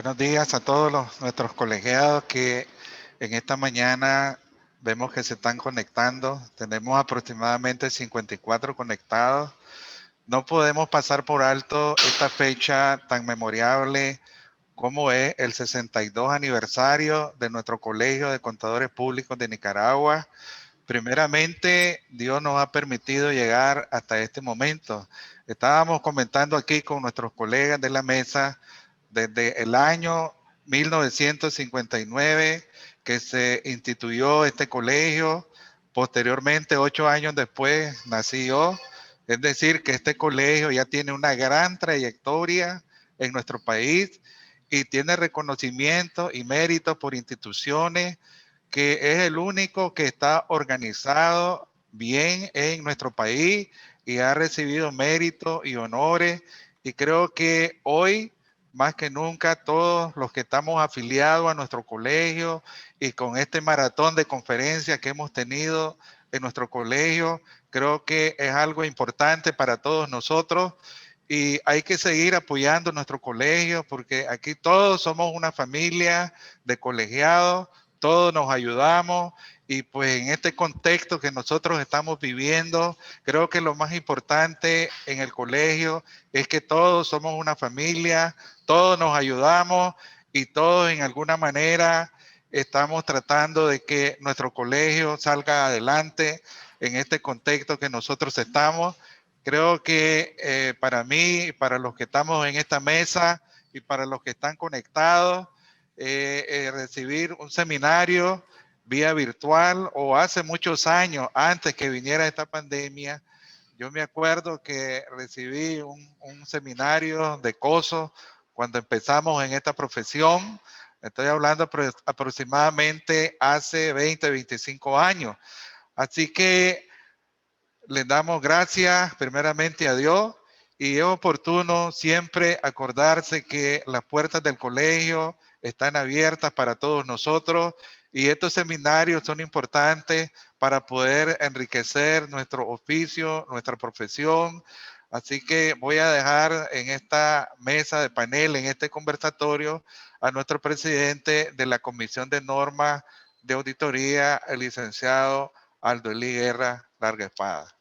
Buenos días a todos nuestros colegiados que en esta mañana vemos que se están conectando. Tenemos aproximadamente 54 conectados. No podemos pasar por alto esta fecha tan memorable como es el 62 aniversario de nuestro Colegio de Contadores Públicos de Nicaragua. Primeramente, Dios nos ha permitido llegar hasta este momento. Estábamos comentando aquí con nuestros colegas de la mesa desde el año 1959 que se instituyó este colegio. Posteriormente, 8 años después, nací yo. Es decir, que este colegio ya tiene una gran trayectoria en nuestro país y tiene reconocimiento y mérito por instituciones, que es el único que está organizado bien en nuestro país y ha recibido méritos y honores. Y creo que hoy, más que nunca, todos los que estamos afiliados a nuestro colegio y con este maratón de conferencias que hemos tenido en nuestro colegio, creo que es algo importante para todos nosotros. Y hay que seguir apoyando nuestro colegio porque aquí todos somos una familia de colegiados, todos nos ayudamos y pues en este contexto que nosotros estamos viviendo, creo que lo más importante en el colegio es que todos somos una familia, todos nos ayudamos y todos en alguna manera estamos tratando de que nuestro colegio salga adelante en este contexto que nosotros estamos. Creo que para mí, para los que estamos en esta mesa y para los que están conectados, recibir un seminario vía virtual o hace muchos años antes que viniera esta pandemia, yo me acuerdo que recibí un seminario de COSO cuando empezamos en esta profesión. Estoy hablando aproximadamente hace 20, 25 años. Así que les damos gracias primeramente a Dios y es oportuno siempre acordarse que las puertas del colegio están abiertas para todos nosotros y estos seminarios son importantes para poder enriquecer nuestro oficio, nuestra profesión. Así que voy a dejar en esta mesa de panel, en este conversatorio, a nuestro presidente de la Comisión de Normas de Auditoría, el licenciado Aldo Elí Guerra Larga Espada.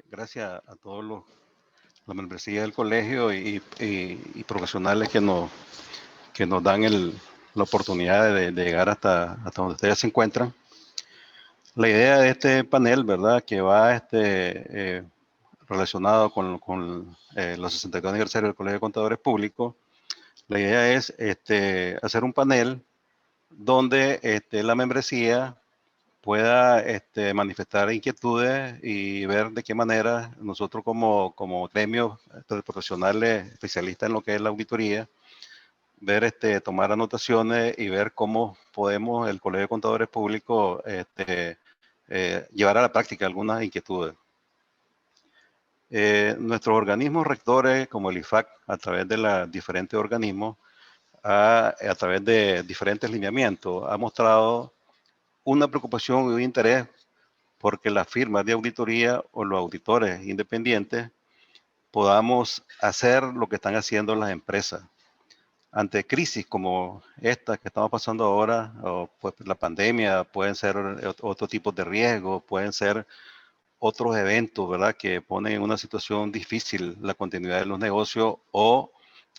Gracias a todos la membresía del colegio y profesionales que nos dan la oportunidad de llegar hasta donde ustedes se encuentran. La idea de este panel, ¿verdad?, que va relacionado con los 62 aniversario del Colegio de Contadores Públicos, la idea es hacer un panel donde la membresía pueda manifestar inquietudes y ver de qué manera nosotros como gremio profesionales especialistas en lo que es la auditoría, ver tomar anotaciones y ver cómo podemos el Colegio de Contadores Públicos llevar a la práctica algunas inquietudes. Nuestros organismos rectores como el IFAC, a través de los diferentes organismos, a través de diferentes lineamientos, ha mostrado una preocupación y un interés porque las firmas de auditoría o los auditores independientes podamos hacer lo que están haciendo las empresas. Ante crisis como esta que estamos pasando ahora, o pues la pandemia, pueden ser otro tipo de riesgos, pueden ser otros eventos, ¿verdad?, que ponen en una situación difícil la continuidad de los negocios o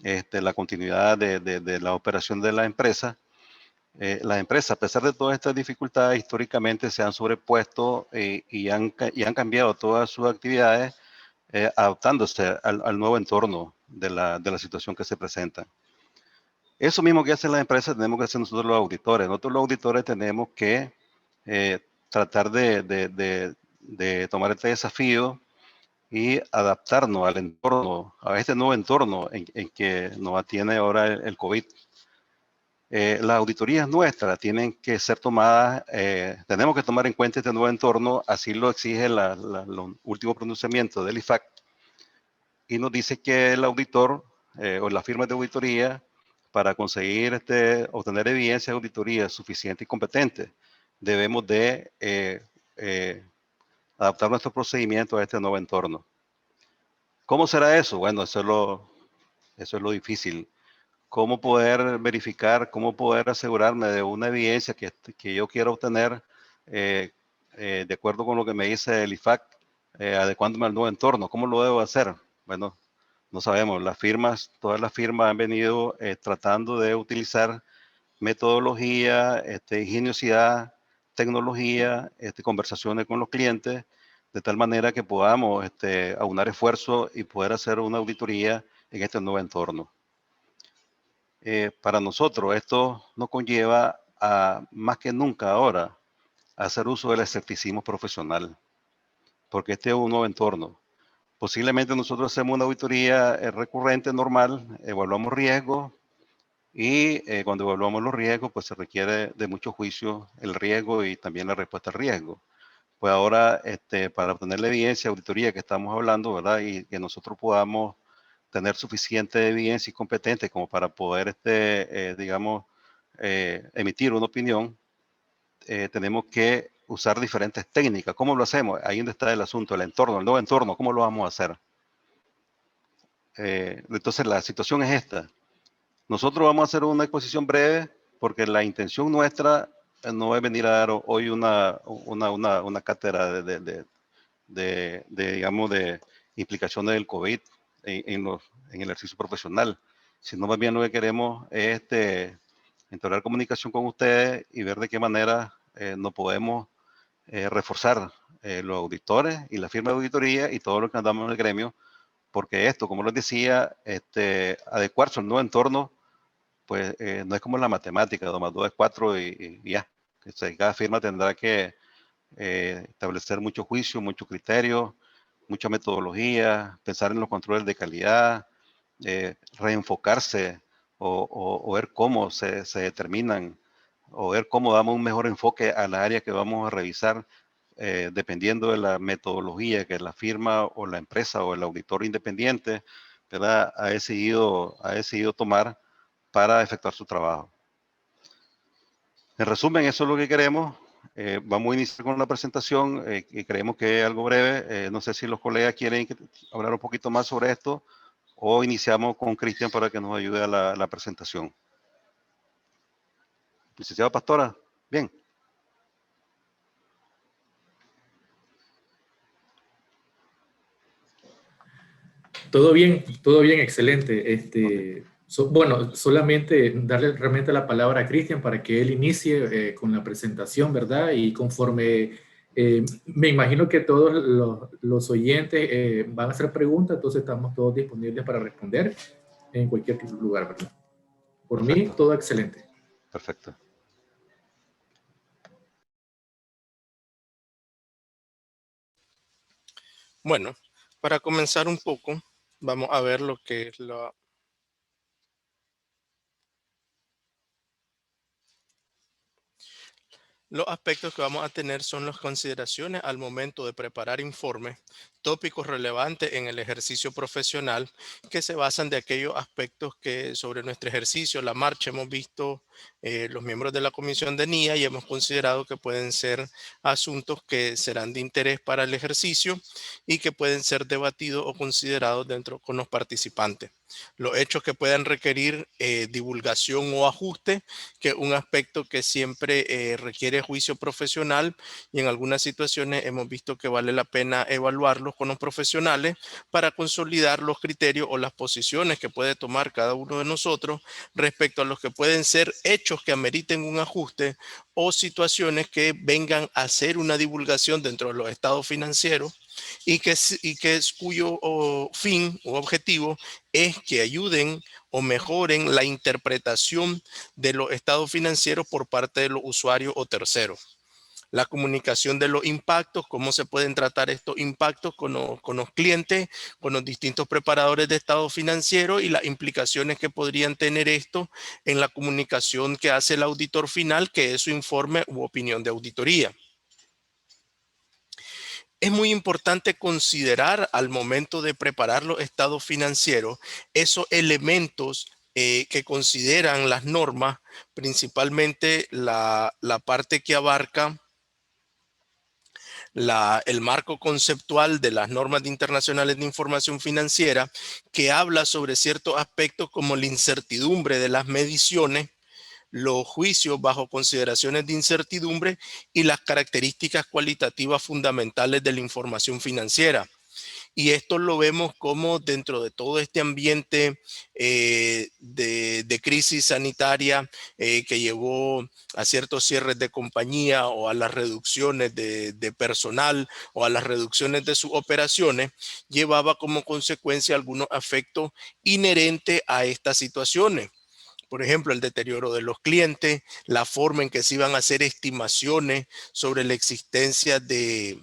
la continuidad de la operación de la empresa. Las empresas, a pesar de todas estas dificultades, históricamente se han sobrepuesto y han cambiado todas sus actividades, adaptándose al nuevo entorno de la situación que se presenta. Eso mismo que hacen las empresas tenemos que hacer nosotros los auditores. Nosotros los auditores tenemos que tratar de tomar este desafío y adaptarnos al entorno, a este nuevo entorno en que nos tiene ahora el COVID. Las auditorías nuestras tienen que ser tomadas, tenemos que tomar en cuenta este nuevo entorno, así lo exige los últimos pronunciamientos del IFAC, y nos dice que el auditor o la firma de auditoría, para conseguir obtener evidencia de auditoría suficiente y competente, debemos de adaptar nuestro procedimiento a este nuevo entorno. ¿Cómo será eso? Bueno, eso es lo difícil. cómo poder verificar, cómo poder asegurarme de una evidencia que yo quiero obtener de acuerdo con lo que me dice el IFAC, adecuándome al nuevo entorno. ¿Cómo lo debo hacer? Bueno, no sabemos. Todas las firmas han venido tratando de utilizar metodología, ingeniosidad, tecnología, conversaciones con los clientes, de tal manera que podamos aunar esfuerzos y poder hacer una auditoría en este nuevo entorno. Para nosotros esto nos conlleva más que nunca ahora a hacer uso del escepticismo profesional, porque este es un nuevo entorno. Posiblemente nosotros hacemos una auditoría recurrente, normal, evaluamos riesgos y cuando evaluamos los riesgos, pues se requiere de mucho juicio el riesgo y también la respuesta al riesgo. Pues ahora, para obtener la evidencia, auditoría que estamos hablando, ¿verdad? Y que nosotros podamos tener suficiente evidencia y competente como para poder, digamos, emitir una opinión, tenemos que usar diferentes técnicas. ¿Cómo lo hacemos? Ahí donde está el asunto, el entorno, el nuevo entorno, ¿cómo lo vamos a hacer? Entonces, la situación es esta. Nosotros vamos a hacer una exposición breve porque la intención nuestra no es venir a dar hoy una cátedra digamos, de implicaciones del COVID en el ejercicio profesional, sino más bien lo que queremos es entablar comunicación con ustedes y ver de qué manera nos podemos reforzar los auditores y la firma de auditoría y todo lo que andamos en el gremio, porque esto, como les decía, adecuarse al nuevo entorno, pues no es como la matemática, 2 más 2 es 4 y ya. Cada firma tendrá que establecer mucho juicio, mucho criterio, mucha metodología, pensar en los controles de calidad, reenfocarse o ver cómo se determinan o ver cómo damos un mejor enfoque a la área que vamos a revisar, dependiendo de la metodología que la firma o la empresa o el auditor independiente, ¿verdad? ha decidido tomar para efectuar su trabajo. En resumen, eso es lo que queremos. Vamos a iniciar con la presentación y creemos que es algo breve. No sé si los colegas quieren hablar un poquito más sobre esto o iniciamos con Cristian para que nos ayude a la presentación. Licenciado Pastora, bien. Todo bien, excelente. Bueno, solamente darle realmente la palabra a Cristian para que él inicie con la presentación, ¿verdad? Y conforme, me imagino que todos los oyentes van a hacer preguntas, entonces estamos todos disponibles para responder en cualquier lugar, ¿verdad? Por Perfecto. mí, todo excelente. Perfecto. Bueno, para comenzar un poco, vamos a ver lo que es los aspectos que vamos a tener son las consideraciones al momento de preparar informes, tópicos relevantes en el ejercicio profesional que se basan de aquellos aspectos que sobre nuestro ejercicio, la marcha, hemos visto los miembros de la comisión de NIA y hemos considerado que pueden ser asuntos que serán de interés para el ejercicio y que pueden ser debatidos o considerados dentro con los participantes. Los hechos que puedan requerir divulgación o ajuste, que es un aspecto que siempre requiere juicio profesional y en algunas situaciones hemos visto que vale la pena evaluarlos con los profesionales para consolidar los criterios o las posiciones que puede tomar cada uno de nosotros respecto a los que pueden ser hechos que ameriten un ajuste o situaciones que vengan a hacer una divulgación dentro de los estados financieros y cuyo fin o objetivo es que ayuden o mejoren la interpretación de los estados financieros por parte de los usuarios o terceros. La comunicación de los impactos, cómo se pueden tratar estos impactos con los clientes, con los distintos preparadores de estado financiero y las implicaciones que podrían tener esto en la comunicación que hace el auditor final, que es su informe u opinión de auditoría. Es muy importante considerar al momento de preparar los estados financieros esos elementos que consideran las normas, principalmente la parte que abarca el marco conceptual de las normas internacionales de información financiera, que habla sobre ciertos aspectos como la incertidumbre de las mediciones, los juicios bajo consideraciones de incertidumbre y las características cualitativas fundamentales de la información financiera. Y esto lo vemos como dentro de todo este ambiente de crisis sanitaria que llevó a ciertos cierres de compañía o a las reducciones de personal o a las reducciones de sus operaciones, llevaba como consecuencia algunos efectos inherentes a estas situaciones. Por ejemplo, el deterioro de los clientes, la forma en que se iban a hacer estimaciones sobre la existencia de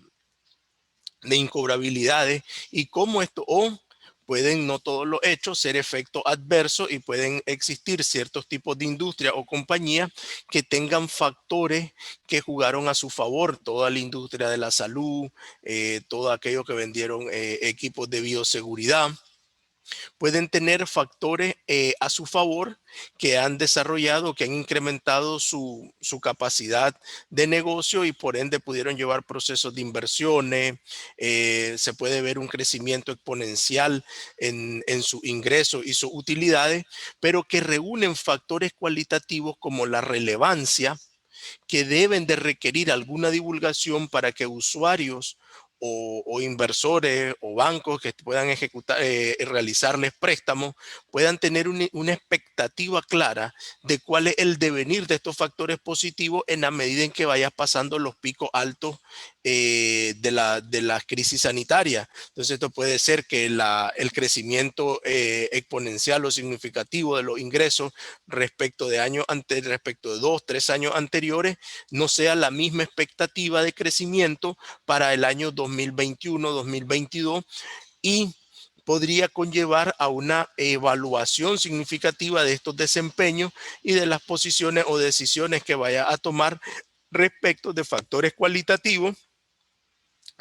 incobrabilidades y cómo esto, o pueden, no todos los hechos, ser efectos adversos y pueden existir ciertos tipos de industria o compañías que tengan factores que jugaron a su favor. Toda la industria de la salud, todo aquello que vendieron equipos de bioseguridad, pueden tener factores a su favor que han desarrollado, que han incrementado su capacidad de negocio y por ende pudieron llevar procesos de inversiones. Se puede ver un crecimiento exponencial en su ingreso y sus utilidades, pero que reúnen factores cualitativos como la relevancia, que deben de requerir alguna divulgación para que usuarios o inversores o bancos que puedan ejecutar, realizarles préstamos, puedan tener una expectativa clara de cuál es el devenir de estos factores positivos en la medida en que vayas pasando los picos altos de la crisis sanitaria. Entonces esto puede ser que el crecimiento exponencial o significativo de los ingresos respecto de 2, 3 años anteriores no sea la misma expectativa de crecimiento para el año 2021, 2022 y podría conllevar a una evaluación significativa de estos desempeños y de las posiciones o decisiones que vaya a tomar respecto de factores cualitativos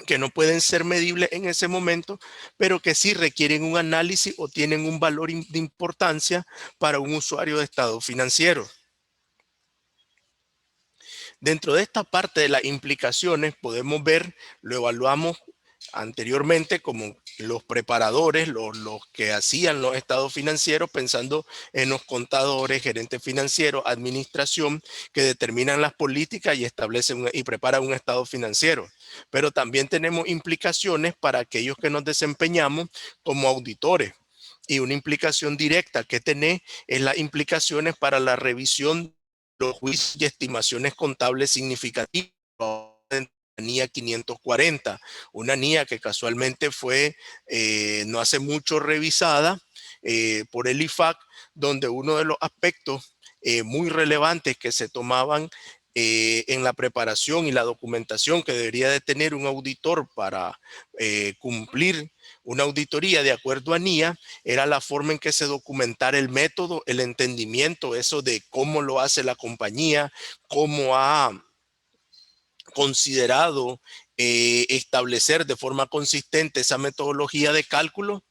que no pueden ser medibles en ese momento, pero que sí requieren un análisis o tienen un valor de importancia para un usuario de estado financiero. Dentro de esta parte de las implicaciones podemos ver, lo evaluamos anteriormente como los preparadores, los que hacían los estados financieros, pensando en los contadores, gerentes financieros, administración, que determinan las políticas y establecen y preparan un estado financiero. Pero también tenemos implicaciones para aquellos que nos desempeñamos como auditores. Y una implicación directa que tenés es las implicaciones para la revisión, los juicios y estimaciones contables significativas. NIA 540, una NIA que casualmente fue no hace mucho revisada por el IFAC, donde uno de los aspectos muy relevantes que se tomaban en la preparación y la documentación que debería de tener un auditor para cumplir una auditoría de acuerdo a NIA, era la forma en que se documentara el método, el entendimiento, eso de cómo lo hace la compañía, cómo ha considerado establecer de forma consistente esa metodología de cálculo,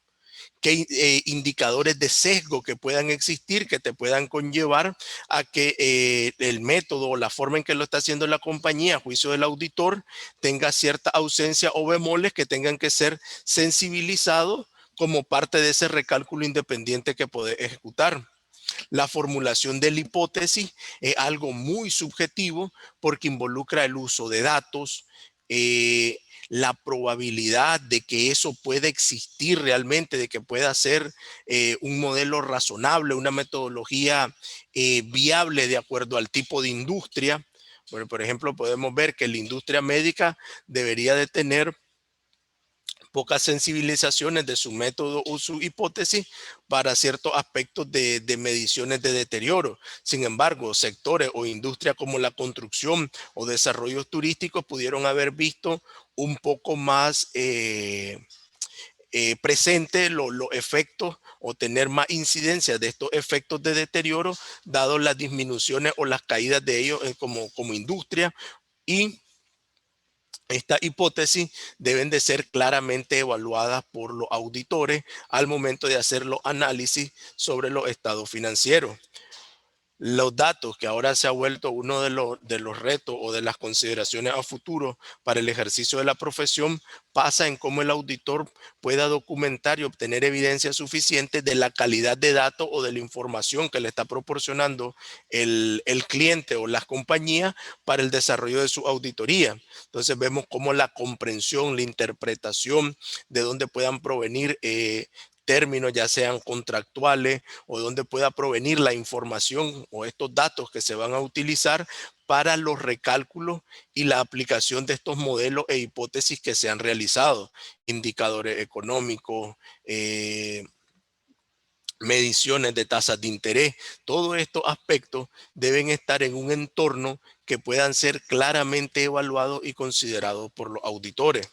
qué indicadores de sesgo que puedan existir, que te puedan conllevar a que el método o la forma en que lo está haciendo la compañía, a juicio del auditor, tenga cierta ausencia o bemoles que tengan que ser sensibilizados como parte de ese recálculo independiente que puede ejecutar. La formulación de la hipótesis es algo muy subjetivo porque involucra el uso de datos, la probabilidad de que eso pueda existir realmente, de que pueda ser un modelo razonable, una metodología viable de acuerdo al tipo de industria. Bueno, por ejemplo, podemos ver que la industria médica debería de tener pocas sensibilizaciones de su método o su hipótesis para ciertos aspectos de mediciones de deterioro. Sin embargo, sectores o industrias como la construcción o desarrollos turísticos pudieron haber visto un poco más presente los efectos o tener más incidencia de estos efectos de deterioro, dado las disminuciones o las caídas de ellos como industria. Y estas hipótesis deben de ser claramente evaluadas por los auditores al momento de hacer los análisis sobre los estados financieros. los datos, que ahora se ha vuelto uno de los retos o de las consideraciones a futuro para el ejercicio de la profesión, pasa en cómo el auditor pueda documentar y obtener evidencia suficiente de la calidad de datos o de la información que le está proporcionando el cliente o las compañías para el desarrollo de su auditoría. Entonces vemos cómo la comprensión, la interpretación de dónde puedan provenir términos, ya sean contractuales, o donde pueda provenir la información o estos datos que se van a utilizar para los recálculos y la aplicación de estos modelos e hipótesis que se han realizado, indicadores económicos, mediciones de tasas de interés. Todos estos aspectos deben estar en un entorno que puedan ser claramente evaluados y considerados por los auditores.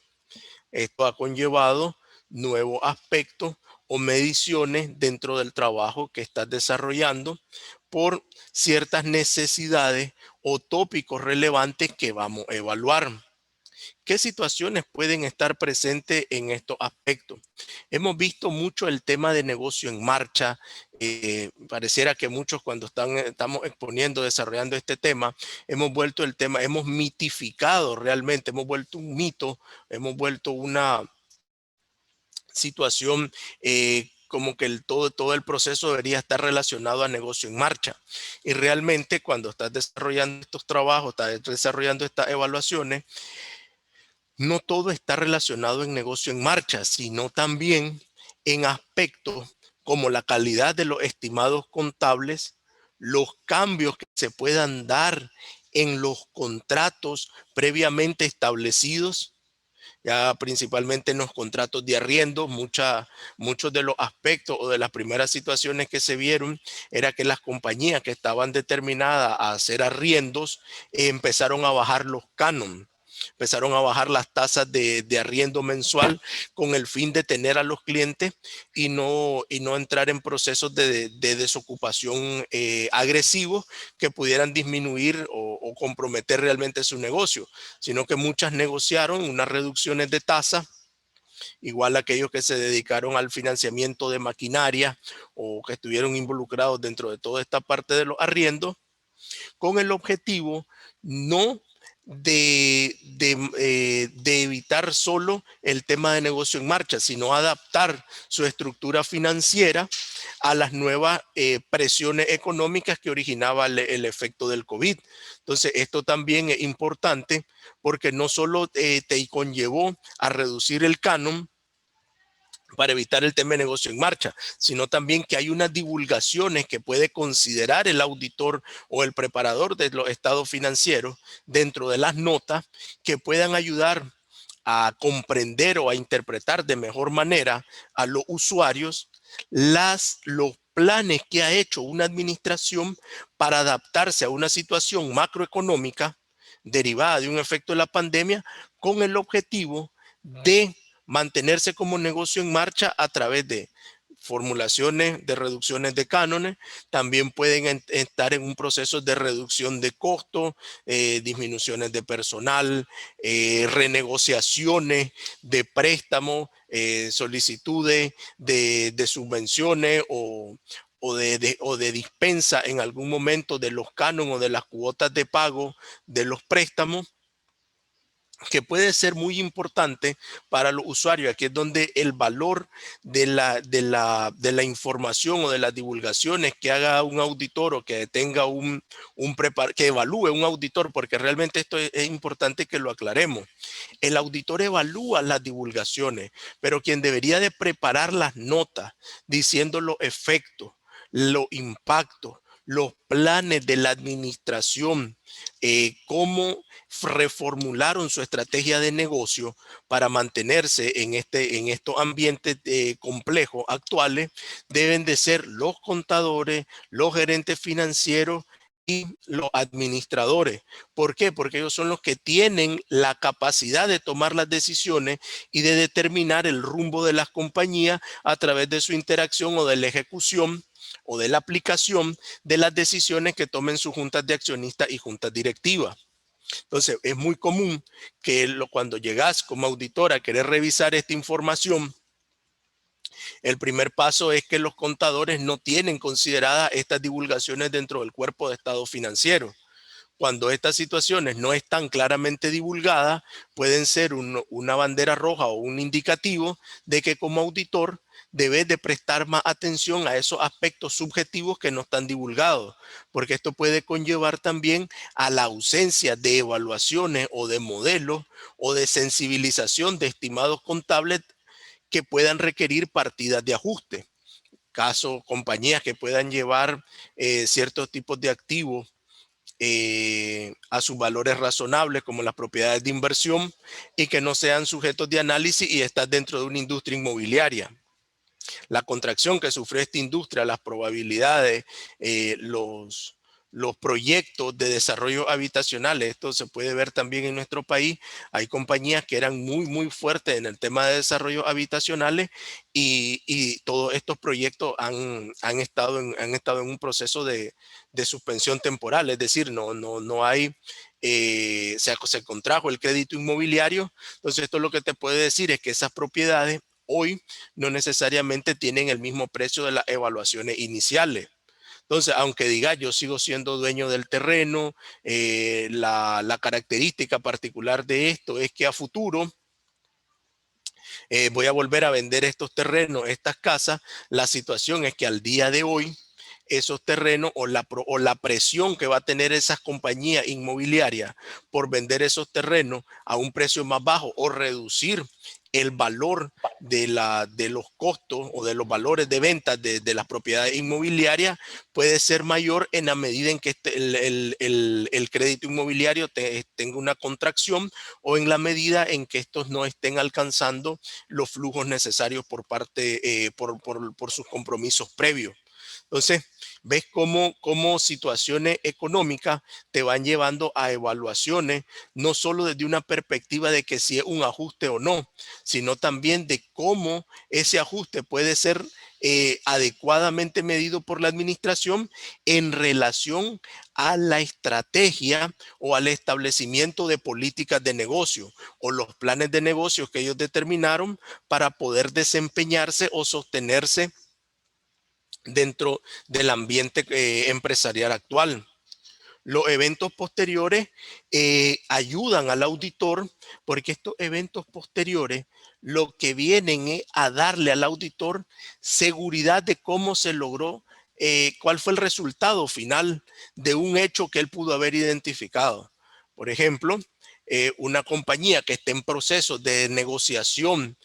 Esto ha conllevado nuevos aspectos o mediciones dentro del trabajo que estás desarrollando por ciertas necesidades o tópicos relevantes que vamos a evaluar. ¿Qué situaciones pueden estar presentes en estos aspectos? Hemos visto mucho el tema de negocio en marcha. Pareciera que muchos cuando estamos exponiendo, desarrollando este tema, hemos vuelto el tema, hemos mitificado realmente, hemos vuelto un mito, hemos vuelto una situación como que todo el proceso debería estar relacionado a negocio en marcha. Y realmente cuando estás desarrollando estos trabajos, estás desarrollando estas evaluaciones, no todo está relacionado en negocio en marcha, sino también en aspectos como la calidad de los estimados contables, los cambios que se puedan dar en los contratos previamente establecidos, ya principalmente en los contratos de arriendo. Muchos de los aspectos o de las primeras situaciones que se vieron era que las compañías que estaban determinadas a hacer arriendos empezaron a bajar los cánones. Empezaron a bajar las tasas de arriendo mensual con el fin de tener a los clientes y no entrar en procesos de desocupación agresivos que pudieran disminuir o comprometer realmente su negocio, sino que muchas negociaron unas reducciones de tasa, igual aquellos que se dedicaron al financiamiento de maquinaria o que estuvieron involucrados dentro de toda esta parte de los arriendos, con el objetivo no de evitar solo el tema de negocio en marcha, sino adaptar su estructura financiera a las nuevas presiones económicas que originaba el efecto del COVID. Entonces, esto también es importante porque no solo te conllevó a reducir el canon para evitar el tema de negocio en marcha, sino también que hay unas divulgaciones que puede considerar el auditor o el preparador de los estados financieros dentro de las notas que puedan ayudar a comprender o a interpretar de mejor manera a los usuarios los planes que ha hecho una administración para adaptarse a una situación macroeconómica derivada de un efecto de la pandemia, con el objetivo de mantenerse como negocio en marcha a través de formulaciones de reducciones de cánones. También pueden estar en un proceso de reducción de costos, disminuciones de personal, renegociaciones de préstamos, solicitudes de subvenciones o de dispensa en algún momento de los cánones o de las cuotas de pago de los préstamos, que puede ser muy importante para los usuarios. Aquí es donde el valor de la información o de las divulgaciones que haga un auditor o que tenga que evalúe un auditor, porque realmente esto es importante que lo aclaremos. El auditor evalúa las divulgaciones, pero quien debería de preparar las notas diciendo los efectos, los impactos, los planes de la administración, cómo reformularon su estrategia de negocio para mantenerse en estos ambientes complejos actuales, deben de ser los contadores, los gerentes financieros y los administradores. ¿Por qué? Porque ellos son los que tienen la capacidad de tomar las decisiones y de determinar el rumbo de las compañías a través de su interacción o de la ejecución o de la aplicación de las decisiones que tomen sus juntas de accionistas y juntas directivas. Entonces, es muy común que cuando llegas como auditor a querer revisar esta información, El primer paso es que los contadores no tienen consideradas estas divulgaciones dentro del cuerpo de estado financiero. Cuando estas situaciones no están claramente divulgadas, pueden ser una bandera roja o un indicativo de que como auditor debes de prestar más atención a esos aspectos subjetivos que no están divulgados, porque esto puede conllevar también a la ausencia de evaluaciones o de modelos o de sensibilización de estimados contables que puedan requerir partidas de ajuste. Caso, compañías que puedan llevar ciertos tipos de activos a sus valores razonables como las propiedades de inversión y que no sean sujetos de análisis y están dentro de una industria inmobiliaria. La contracción que sufrió esta industria, las probabilidades, los proyectos de desarrollo habitacional, esto se puede ver también en nuestro país. Hay compañías que eran muy fuertes en el tema de desarrollo habitacionales y todos estos proyectos han estado en un proceso de suspensión temporal, es decir, no hay, se contrajo el crédito inmobiliario. Entonces esto lo que te puede decir es que esas propiedades hoy no necesariamente tienen el mismo precio de las evaluaciones iniciales. Entonces, aunque diga yo sigo siendo dueño del terreno, la característica particular de esto es que a futuro voy a volver a vender estos terrenos, estas casas. La situación es que al día de hoy, esos terrenos o la presión que va a tener esas compañías inmobiliarias por vender esos terrenos a un precio más bajo o reducir el valor de los costos o de los valores de venta de las propiedades inmobiliarias puede ser mayor en la medida en que el crédito inmobiliario tenga una contracción o en la medida en que estos no estén alcanzando los flujos necesarios por sus compromisos previos. Entonces, ves cómo situaciones económicas te van llevando a evaluaciones, no solo desde una perspectiva de que si es un ajuste o no, sino también de cómo ese ajuste puede ser adecuadamente medido por la administración en relación a la estrategia o al establecimiento de políticas de negocio o los planes de negocios que ellos determinaron para poder desempeñarse o sostenerse dentro del ambiente empresarial actual. Los eventos posteriores ayudan al auditor porque estos eventos posteriores lo que vienen es a darle al auditor seguridad de cómo se logró, cuál fue el resultado final de un hecho que él pudo haber identificado. Por ejemplo, una compañía que esté en proceso de negociación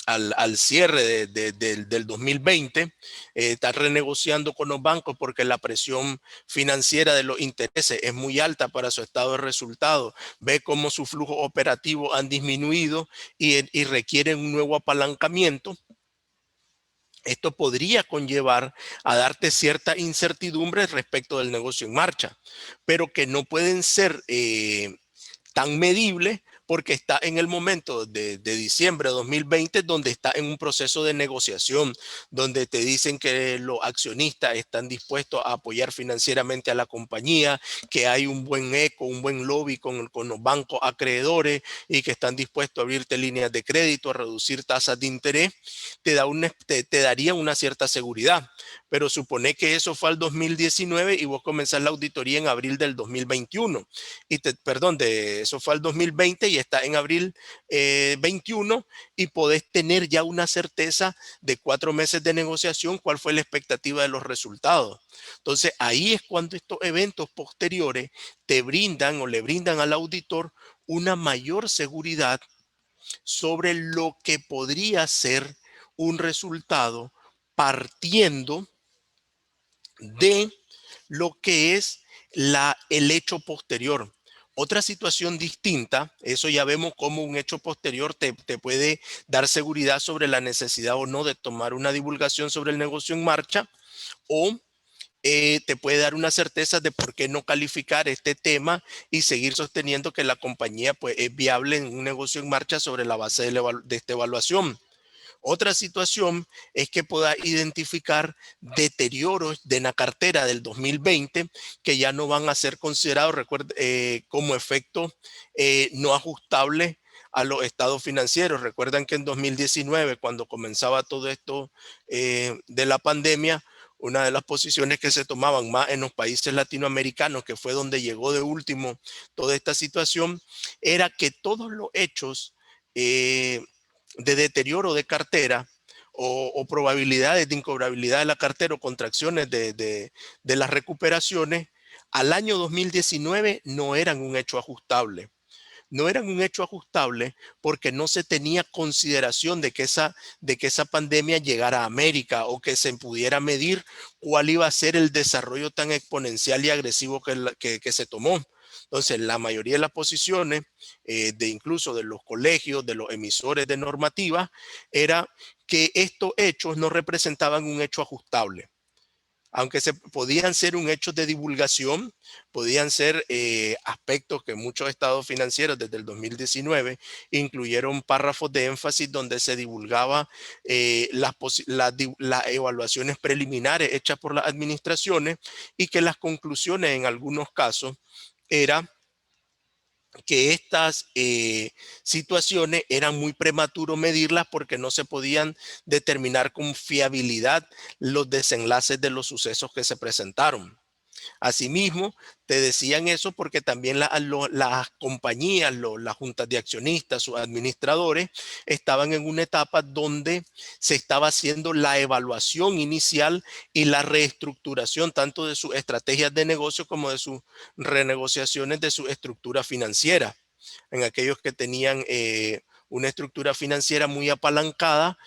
al cierre del 2020, está renegociando con los bancos porque la presión financiera de los intereses es muy alta para su estado de resultados. Ve cómo sus flujos operativos han disminuido y requieren un nuevo apalancamiento. Esto podría conllevar a darte cierta incertidumbre respecto del negocio en marcha, pero que no pueden ser tan medibles porque está en el momento de diciembre de 2020 donde está en un proceso de negociación, donde te dicen que los accionistas están dispuestos a apoyar financieramente a la compañía, que hay un buen eco, un buen lobby con los bancos acreedores y que están dispuestos a abrirte líneas de crédito, a reducir tasas de interés, te daría una cierta seguridad. Pero supone que eso fue al 2019 y vos comenzás la auditoría en abril del 2021. Eso fue al 2020 y está en abril 21 y podés tener ya una certeza de 4 meses de negociación, cuál fue la expectativa de los resultados. Entonces ahí es cuando estos eventos posteriores te brindan o le brindan al auditor una mayor seguridad sobre lo que podría ser un resultado partiendo de lo que es el hecho posterior. Otra situación distinta, eso ya vemos como un hecho posterior te puede dar seguridad sobre la necesidad o no de tomar una divulgación sobre el negocio en marcha, o te puede dar una certeza de por qué no calificar este tema y seguir sosteniendo que la compañía pues, es viable en un negocio en marcha sobre la base de esta evaluación. Otra situación es que pueda identificar deterioros de la cartera del 2020 que ya no van a ser considerados como efectos no ajustables a los estados financieros. Recuerdan que en 2019, cuando comenzaba todo esto de la pandemia, una de las posiciones que se tomaban más en los países latinoamericanos, que fue donde llegó de último toda esta situación, era que todos los hechos de deterioro de cartera o probabilidades de incobrabilidad de la cartera o contracciones de las recuperaciones al año 2019 no eran un hecho ajustable. No eran un hecho ajustable porque no se tenía consideración de que esa pandemia llegara a América o que se pudiera medir cuál iba a ser el desarrollo tan exponencial y agresivo que se tomó. Entonces, la mayoría de las posiciones, incluso de los colegios, de los emisores de normativa, era que estos hechos no representaban un hecho ajustable. Aunque podían ser un hecho de divulgación, podían ser aspectos que muchos estados financieros desde el 2019 incluyeron párrafos de énfasis donde se divulgaba las evaluaciones preliminares hechas por las administraciones y que las conclusiones en algunos casos era que estas situaciones eran muy prematuro medirlas porque no se podían determinar con fiabilidad los desenlaces de los sucesos que se presentaron. Asimismo, te decían eso porque también las compañías, las juntas de accionistas, sus administradores, estaban en una etapa donde se estaba haciendo la evaluación inicial y la reestructuración tanto de sus estrategias de negocio como de sus renegociaciones de su estructura financiera. En aquellos que tenían una estructura financiera muy apalancada,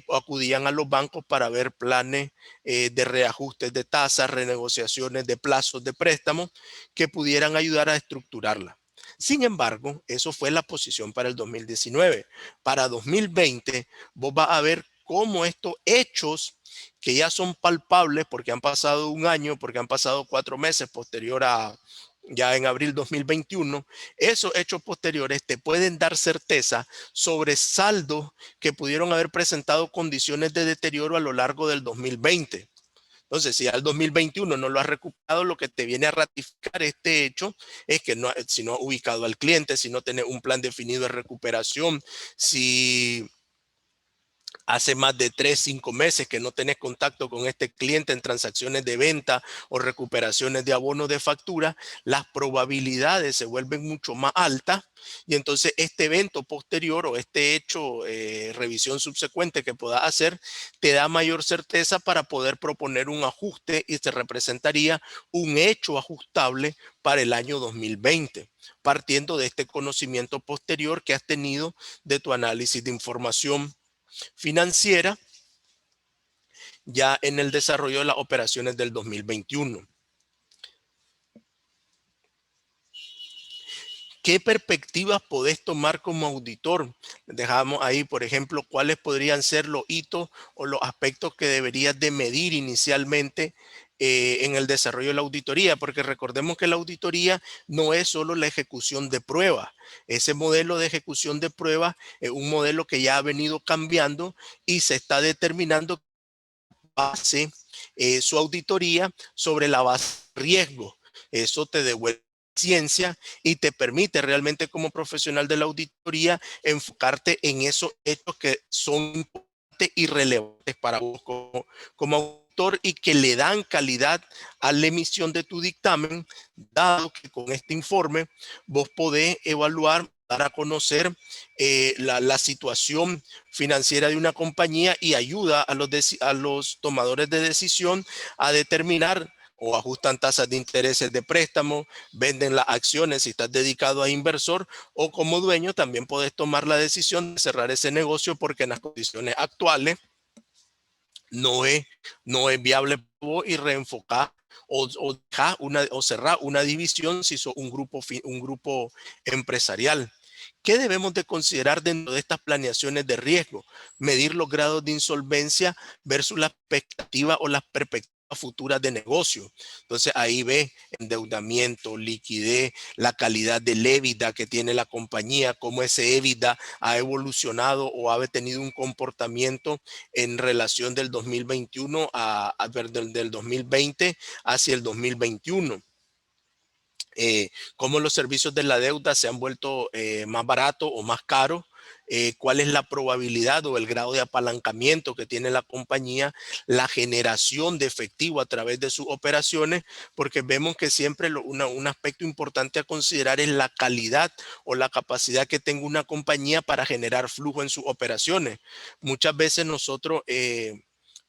acudían a los bancos para ver planes de reajustes de tasas, renegociaciones de plazos de préstamos que pudieran ayudar a estructurarla. Sin embargo, eso fue la posición para el 2019. Para 2020, vos vas a ver cómo estos hechos que ya son palpables porque han pasado un año, porque han pasado 4 meses posterior a ya en abril 2021, esos hechos posteriores te pueden dar certeza sobre saldos que pudieron haber presentado condiciones de deterioro a lo largo del 2020. Entonces, si al 2021 no lo has recuperado, lo que te viene a ratificar este hecho es que no, si no has ubicado al cliente, si no tienes un plan definido de recuperación, si hace más de 3, 5 meses que no tenés contacto con este cliente en transacciones de venta o recuperaciones de abonos de factura, las probabilidades se vuelven mucho más altas y entonces este evento posterior o este hecho, revisión subsecuente que puedas hacer, te da mayor certeza para poder proponer un ajuste y se representaría un hecho ajustable para el año 2020, partiendo de este conocimiento posterior que has tenido de tu análisis de información financiera ya en el desarrollo de las operaciones del 2021. ¿Qué perspectivas podés tomar como auditor? Dejamos ahí, por ejemplo, cuáles podrían ser los hitos o los aspectos que deberías de medir inicialmente en el desarrollo de la auditoría, porque recordemos que la auditoría no es solo la ejecución de pruebas. Ese modelo de ejecución de pruebas es un modelo que ya ha venido cambiando y se está determinando base su auditoría sobre la base de riesgo. Eso te devuelve ciencia y te permite realmente como profesional de la auditoría enfocarte en esos hechos que son importantes y relevantes para vos como auditor y que le dan calidad a la emisión de tu dictamen, dado que con este informe vos podés evaluar, dar a conocer la situación financiera de una compañía y ayuda a los tomadores de decisión a determinar o ajustan tasas de intereses de préstamo, venden las acciones si estás dedicado a inversor o como dueño también puedes tomar la decisión de cerrar ese negocio porque en las condiciones actuales no es viable y reenfocar o cerrar una división si sos un grupo empresarial. ¿Qué debemos de considerar dentro de estas planeaciones de riesgo? Medir los grados de insolvencia versus la expectativa o las perspectivas futuras de negocio. Entonces ahí ve endeudamiento, liquidez, la calidad del EBITDA que tiene la compañía, cómo ese EBITDA ha evolucionado o ha tenido un comportamiento en relación del 2021 del 2020 hacia el 2021. cómo los servicios de la deuda se han vuelto más baratos o más caros, cuál es la probabilidad o el grado de apalancamiento que tiene la compañía, la generación de efectivo a través de sus operaciones, porque vemos que siempre un aspecto importante a considerar es la calidad o la capacidad que tenga una compañía para generar flujo en sus operaciones. Muchas veces nosotros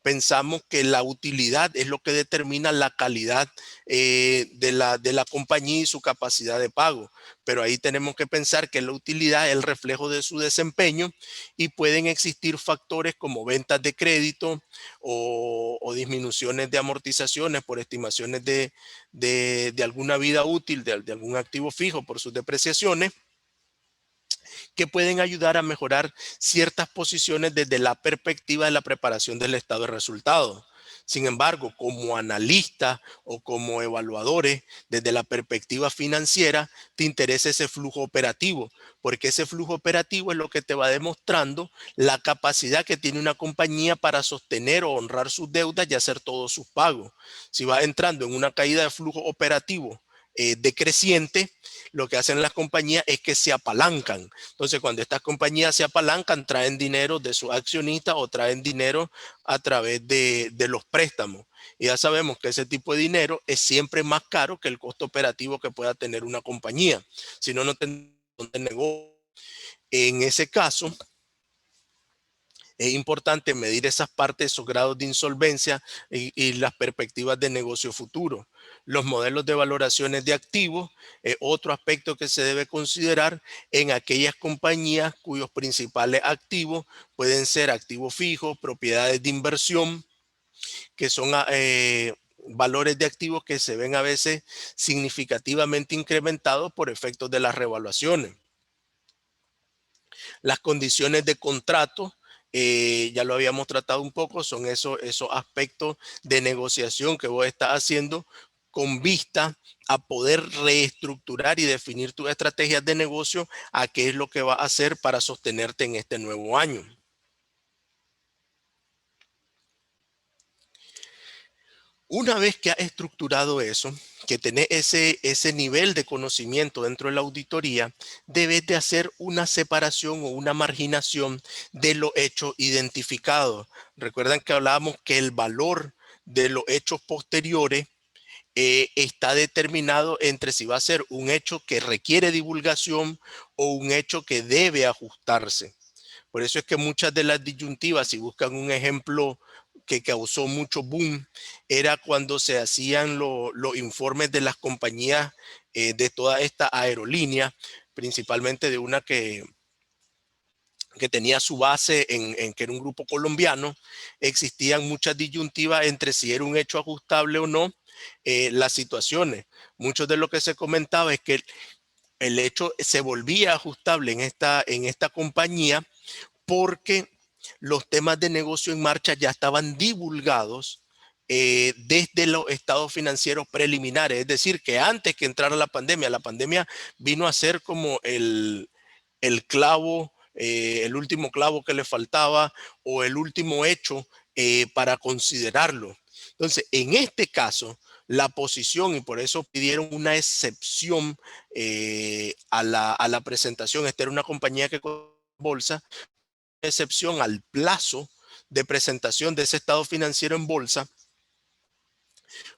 pensamos que la utilidad es lo que determina la calidad de la compañía y su capacidad de pago. Pero ahí tenemos que pensar que la utilidad es el reflejo de su desempeño y pueden existir factores como ventas de crédito o disminuciones de amortizaciones por estimaciones de alguna vida útil, de algún activo fijo por sus depreciaciones, que pueden ayudar a mejorar ciertas posiciones desde la perspectiva de la preparación del estado de resultados. Sin embargo, como analista o como evaluadores, desde la perspectiva financiera, te interesa ese flujo operativo, porque ese flujo operativo es lo que te va demostrando la capacidad que tiene una compañía para sostener o honrar sus deudas y hacer todos sus pagos. Si vas entrando en una caída de flujo operativo decreciente, lo que hacen las compañías es que se apalancan. Entonces, cuando estas compañías se apalancan, traen dinero de sus accionistas o traen dinero a través de los préstamos. Y ya sabemos que ese tipo de dinero es siempre más caro que el costo operativo que pueda tener una compañía. Si no, no tendría negocio. En ese caso, es importante medir esas partes, esos grados de insolvencia y las perspectivas de negocio futuro. Los modelos de valoraciones de activos es otro aspecto que se debe considerar en aquellas compañías cuyos principales activos pueden ser activos fijos, propiedades de inversión, que son valores de activos que se ven a veces significativamente incrementados por efectos de las revaluaciones. Las condiciones de contrato, ya lo habíamos tratado un poco, son esos aspectos de negociación que vos estás haciendo con vista a poder reestructurar y definir tus estrategias de negocio a qué es lo que vas a hacer para sostenerte en este nuevo año. Una vez que has estructurado eso, que tenés ese nivel de conocimiento dentro de la auditoría, debes de hacer una separación o una marginación de los hechos identificados. Recuerdan que hablábamos que el valor de los hechos posteriores está determinado entre si va a ser un hecho que requiere divulgación o un hecho que debe ajustarse. Por eso es que muchas de las disyuntivas, si buscan un ejemplo que causó mucho boom, era cuando se hacían los informes de las compañías de toda esta aerolínea, principalmente de una que tenía su base en que era un grupo colombiano. Existían muchas disyuntivas entre si era un hecho ajustable o no las situaciones. Mucho de lo que se comentaba es que el hecho se volvía ajustable en esta compañía porque los temas de negocio en marcha ya estaban divulgados desde los estados financieros preliminares. Es decir, que antes que entrara la pandemia vino a ser como el clavo, el último clavo que le faltaba o el último hecho para considerarlo. Entonces, en este caso, la posición, y por eso pidieron una excepción a la presentación. Esta era una compañía que bolsa, excepción al plazo de presentación de ese estado financiero en bolsa,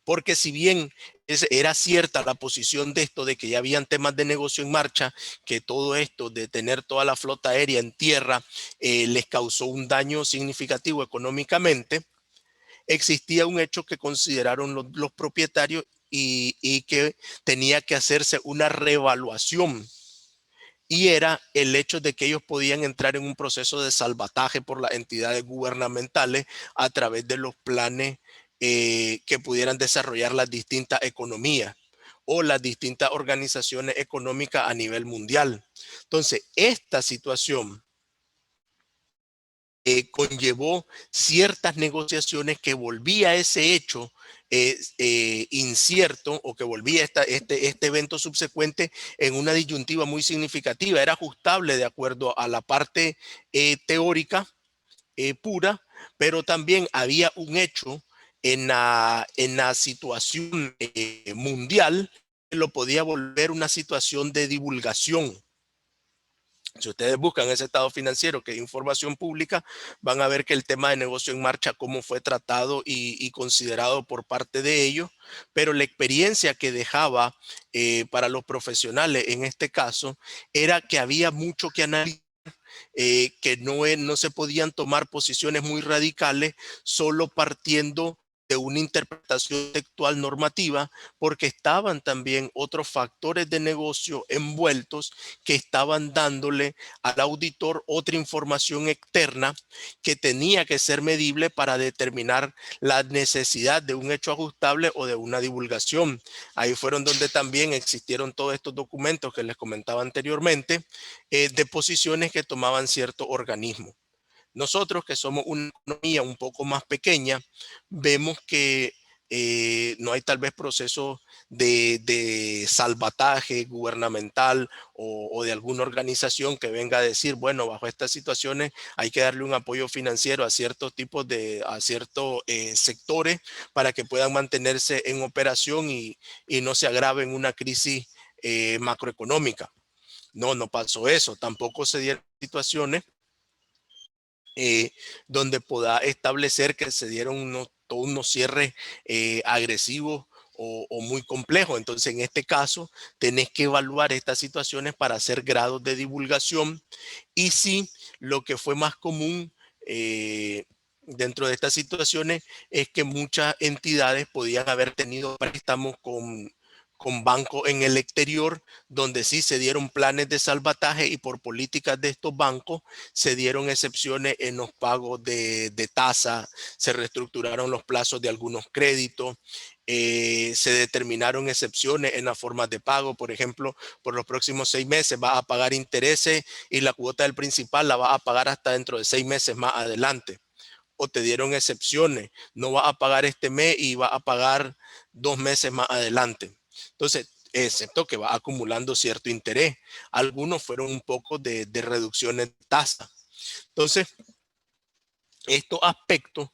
porque si bien era cierta la posición de esto, de que ya habían temas de negocio en marcha, que todo esto de tener toda la flota aérea en tierra les causó un daño significativo económicamente, existía un hecho que consideraron los propietarios y que tenía que hacerse una reevaluación. Y era el hecho de que ellos podían entrar en un proceso de salvataje por las entidades gubernamentales a través de los planes que pudieran desarrollar las distintas economías o las distintas organizaciones económicas a nivel mundial. Entonces, esta situación conllevó ciertas negociaciones que volvía ese hecho incierto, o que volvía este evento subsecuente en una disyuntiva muy significativa. Era ajustable de acuerdo a la parte teórica pura, pero también había un hecho en la situación mundial lo podía volver una situación de divulgación. Si ustedes buscan ese estado financiero, que es información pública, van a ver que el tema de negocio en marcha, cómo fue tratado y considerado por parte de ellos, pero la experiencia que dejaba para los profesionales en este caso era que había mucho que analizar, que no se podían tomar posiciones muy radicales solo partiendo de una interpretación textual normativa, porque estaban también otros factores de negocio envueltos que estaban dándole al auditor otra información externa que tenía que ser medible para determinar la necesidad de un hecho ajustable o de una divulgación. Ahí fueron donde también existieron todos estos documentos que les comentaba anteriormente, de posiciones que tomaban cierto organismo. Nosotros, que somos una economía un poco más pequeña, vemos que no hay tal vez procesos de salvataje gubernamental o de alguna organización que venga a decir, bueno, bajo estas situaciones hay que darle un apoyo financiero a ciertos tipos a ciertos sectores para que puedan mantenerse en operación y no se agrave en una crisis macroeconómica. No, no pasó eso. Tampoco se dieron situaciones donde pueda establecer que se dieron todos unos cierres agresivos o muy complejos. Entonces, en este caso, tenés que evaluar estas situaciones para hacer grados de divulgación. Y sí, lo que fue más común dentro de estas situaciones es que muchas entidades podían haber tenido préstamos con bancos en el exterior, donde sí se dieron planes de salvataje y por políticas de estos bancos se dieron excepciones en los pagos de tasa, se reestructuraron los plazos de algunos créditos, se determinaron excepciones en las formas de pago. Por ejemplo, por los próximos 6 meses vas a pagar intereses y la cuota del principal la vas a pagar hasta dentro de 6 meses más adelante. O te dieron excepciones, no vas a pagar este mes y vas a pagar 2 meses más adelante. Entonces, excepto que va acumulando cierto interés. Algunos fueron un poco de reducciones de tasa. Entonces, estos aspectos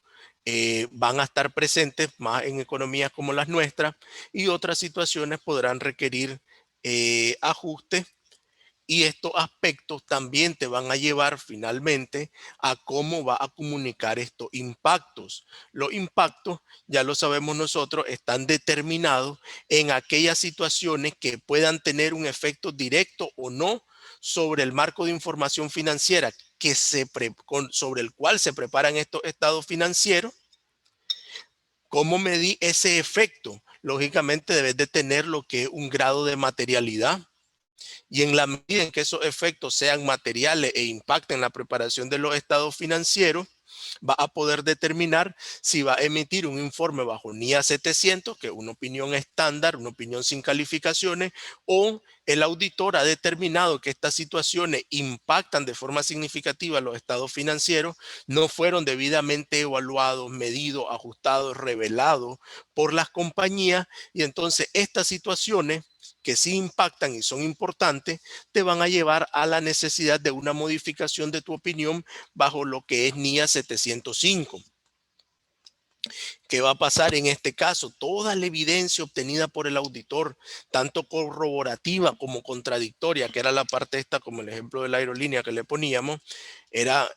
van a estar presentes más en economías como las nuestras y otras situaciones podrán requerir ajustes. Y estos aspectos también te van a llevar finalmente a cómo va a comunicar estos impactos. Los impactos, ya lo sabemos nosotros, están determinados en aquellas situaciones que puedan tener un efecto directo o no sobre el marco de información financiera sobre el cual se preparan estos estados financieros. ¿Cómo medir ese efecto? Lógicamente debes de tener lo que es un grado de materialidad. Y en la medida en que esos efectos sean materiales e impacten la preparación de los estados financieros, va a poder determinar si va a emitir un informe bajo NIA 700, que es una opinión estándar, una opinión sin calificaciones, o el auditor ha determinado que estas situaciones impactan de forma significativa los estados financieros, no fueron debidamente evaluados, medidos, ajustados, revelados por las compañías, y entonces estas situaciones que sí impactan y son importantes, te van a llevar a la necesidad de una modificación de tu opinión bajo lo que es NIA 705. ¿Qué va a pasar en este caso? Toda la evidencia obtenida por el auditor, tanto corroborativa como contradictoria, que era la parte esta, como el ejemplo de la aerolínea que le poníamos, era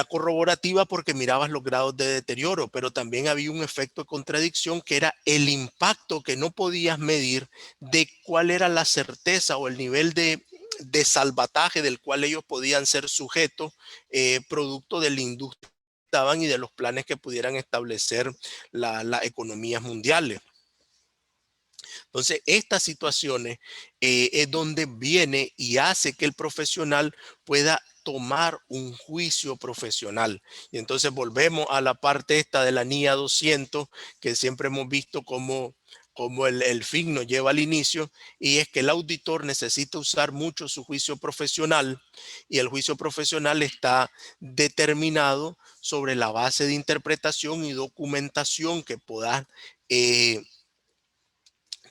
corroborativa porque mirabas los grados de deterioro, pero también había un efecto de contradicción que era el impacto que no podías medir de cuál era la certeza o el nivel de salvataje del cual ellos podían ser sujetos, producto de la industria y de los planes que pudieran establecer las economías mundiales. Entonces, estas situaciones es donde viene y hace que el profesional pueda tomar un juicio profesional. Y entonces volvemos a la parte esta de la NIA 200, que siempre hemos visto como el fin nos lleva al inicio, y es que el auditor necesita usar mucho su juicio profesional, y el juicio profesional está determinado sobre la base de interpretación y documentación que puedas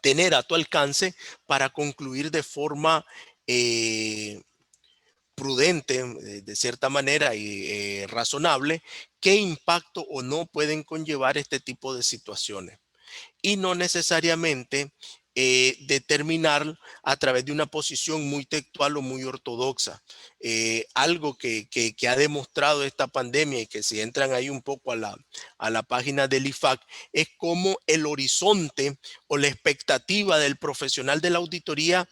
tener a tu alcance para concluir de forma prudente, de cierta manera y razonable, qué impacto o no pueden conllevar este tipo de situaciones. y no necesariamente determinar a través de una posición muy textual o muy ortodoxa. Algo que ha demostrado esta pandemia, y que si entran ahí un poco a la página del IFAC, es cómo el horizonte o la expectativa del profesional de la auditoría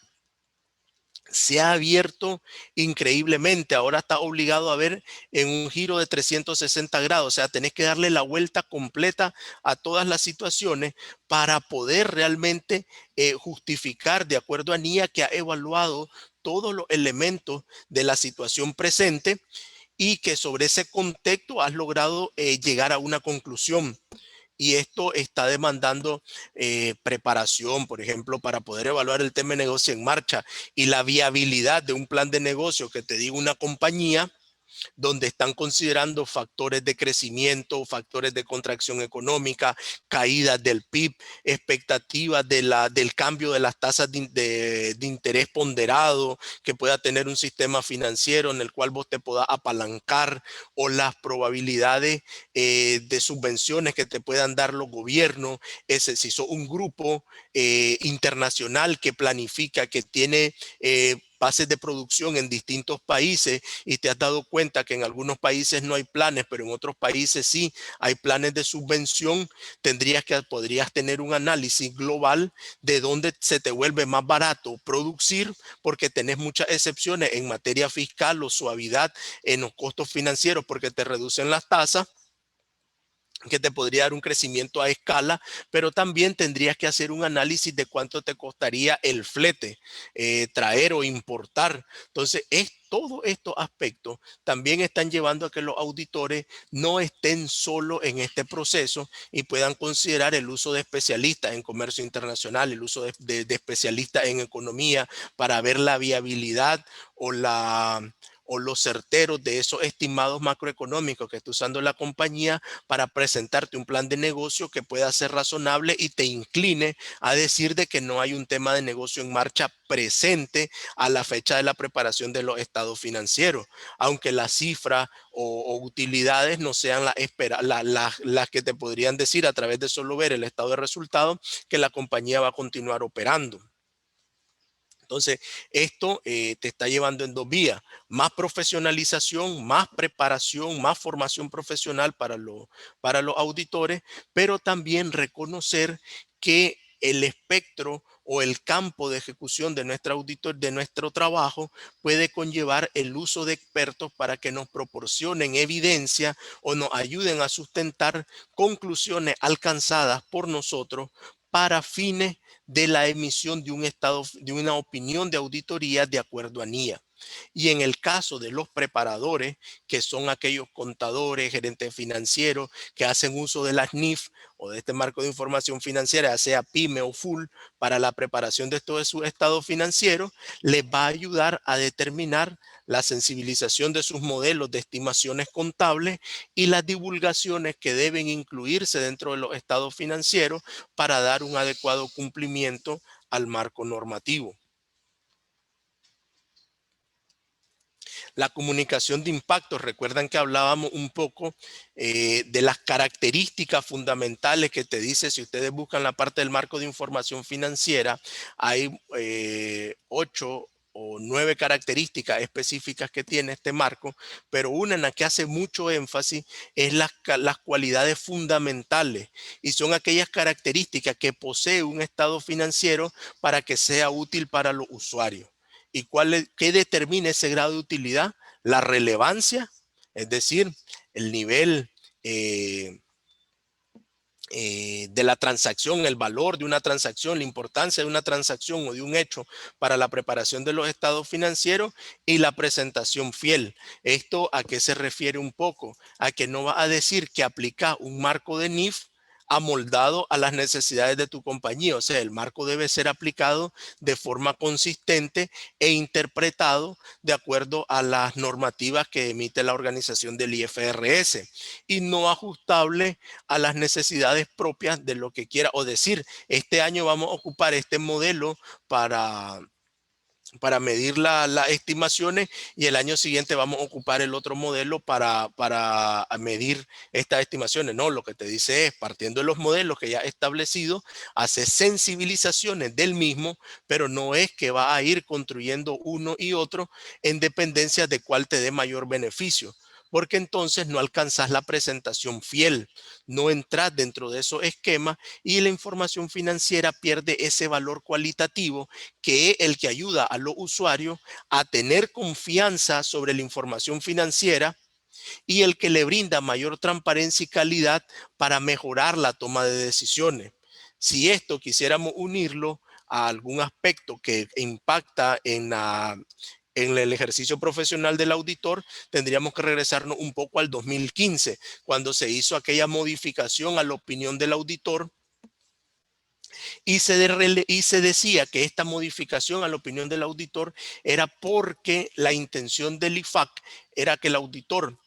se ha abierto increíblemente. Ahora está obligado a ver en un giro de 360 grados. O sea, tenés que darle la vuelta completa a todas las situaciones para poder realmente justificar, de acuerdo a NIA, que ha evaluado todos los elementos de la situación presente y que sobre ese contexto has logrado llegar a una conclusión. Y esto está demandando preparación, por ejemplo, para poder evaluar el tema de negocio en marcha y la viabilidad de un plan de negocio que te diga una compañía, donde están considerando factores de crecimiento, factores de contracción económica, caídas del PIB, expectativas del cambio de las tasas de interés ponderado que pueda tener un sistema financiero en el cual vos te puedas apalancar, o las probabilidades de subvenciones que te puedan dar los gobiernos. Si sos un grupo internacional que planifica, que tiene bases de producción en distintos países, y te has dado cuenta que en algunos países no hay planes, pero en otros países sí hay planes de subvención, podrías tener un análisis global de dónde se te vuelve más barato producir, porque tenés muchas excepciones en materia fiscal o suavidad en los costos financieros, porque te reducen las tasas, que te podría dar un crecimiento a escala, pero también tendrías que hacer un análisis de cuánto te costaría el flete, traer o importar. Entonces, todos estos aspectos también están llevando a que los auditores no estén solo en este proceso y puedan considerar el uso de especialistas en comercio internacional, el uso de especialistas en economía, para ver la viabilidad o los certeros de esos estimados macroeconómicos que está usando la compañía, para presentarte un plan de negocio que pueda ser razonable y te incline a decir de que no hay un tema de negocio en marcha presente a la fecha de la preparación de los estados financieros, aunque las cifras o utilidades no sean las que te podrían decir a través de solo ver el estado de resultados que la compañía va a continuar operando. Entonces, esto te está llevando en dos vías: más profesionalización, más preparación, más formación profesional para los auditores, pero también reconocer que el espectro o el campo de ejecución de nuestro trabajo puede conllevar el uso de expertos para que nos proporcionen evidencia o nos ayuden a sustentar conclusiones alcanzadas por nosotros para fines de la emisión de una opinión de auditoría de acuerdo a NIA. Y en el caso de los preparadores, que son aquellos contadores, gerentes financieros que hacen uso de las NIF o de este marco de información financiera, ya sea PYME o full, para la preparación de todo su estado financiero, les va a ayudar a determinar la sensibilización de sus modelos de estimaciones contables y las divulgaciones que deben incluirse dentro de los estados financieros para dar un adecuado cumplimiento al marco normativo. La comunicación de impacto, recuerdan que hablábamos un poco de las características fundamentales que te dice. Si ustedes buscan la parte del marco de información financiera, hay 8 o 9 características específicas que tiene este marco, pero una en la que hace mucho énfasis es las cualidades fundamentales, y son aquellas características que posee un estado financiero para que sea útil para los usuarios. ¿Y qué determina ese grado de utilidad? La relevancia, es decir, el nivel de la transacción, el valor de una transacción, la importancia de una transacción o de un hecho para la preparación de los estados financieros, y la presentación fiel. ¿Esto a qué se refiere un poco? A que no va a decir que aplica un marco de NIF amoldado a las necesidades de tu compañía. O sea, el marco debe ser aplicado de forma consistente e interpretado de acuerdo a las normativas que emite la organización del IFRS, y no ajustable a las necesidades propias de lo que quiera, o decir, este año vamos a ocupar este modelo para para medir las estimaciones, y el año siguiente vamos a ocupar el otro modelo para medir estas estimaciones. No, lo que te dice es, partiendo de los modelos que ya he establecido, hace sensibilizaciones del mismo, pero no es que va a ir construyendo uno y otro en dependencia de cuál te dé mayor beneficio, porque entonces no alcanzas la presentación fiel, no entras dentro de esos esquemas y la información financiera pierde ese valor cualitativo, que es el que ayuda a los usuarios a tener confianza sobre la información financiera y el que le brinda mayor transparencia y calidad para mejorar la toma de decisiones. Si esto quisiéramos unirlo a algún aspecto que impacta en el ejercicio profesional del auditor, tendríamos que regresarnos un poco al 2015, cuando se hizo aquella modificación a la opinión del auditor, y se decía que esta modificación a la opinión del auditor era porque la intención del IFAC era que el auditor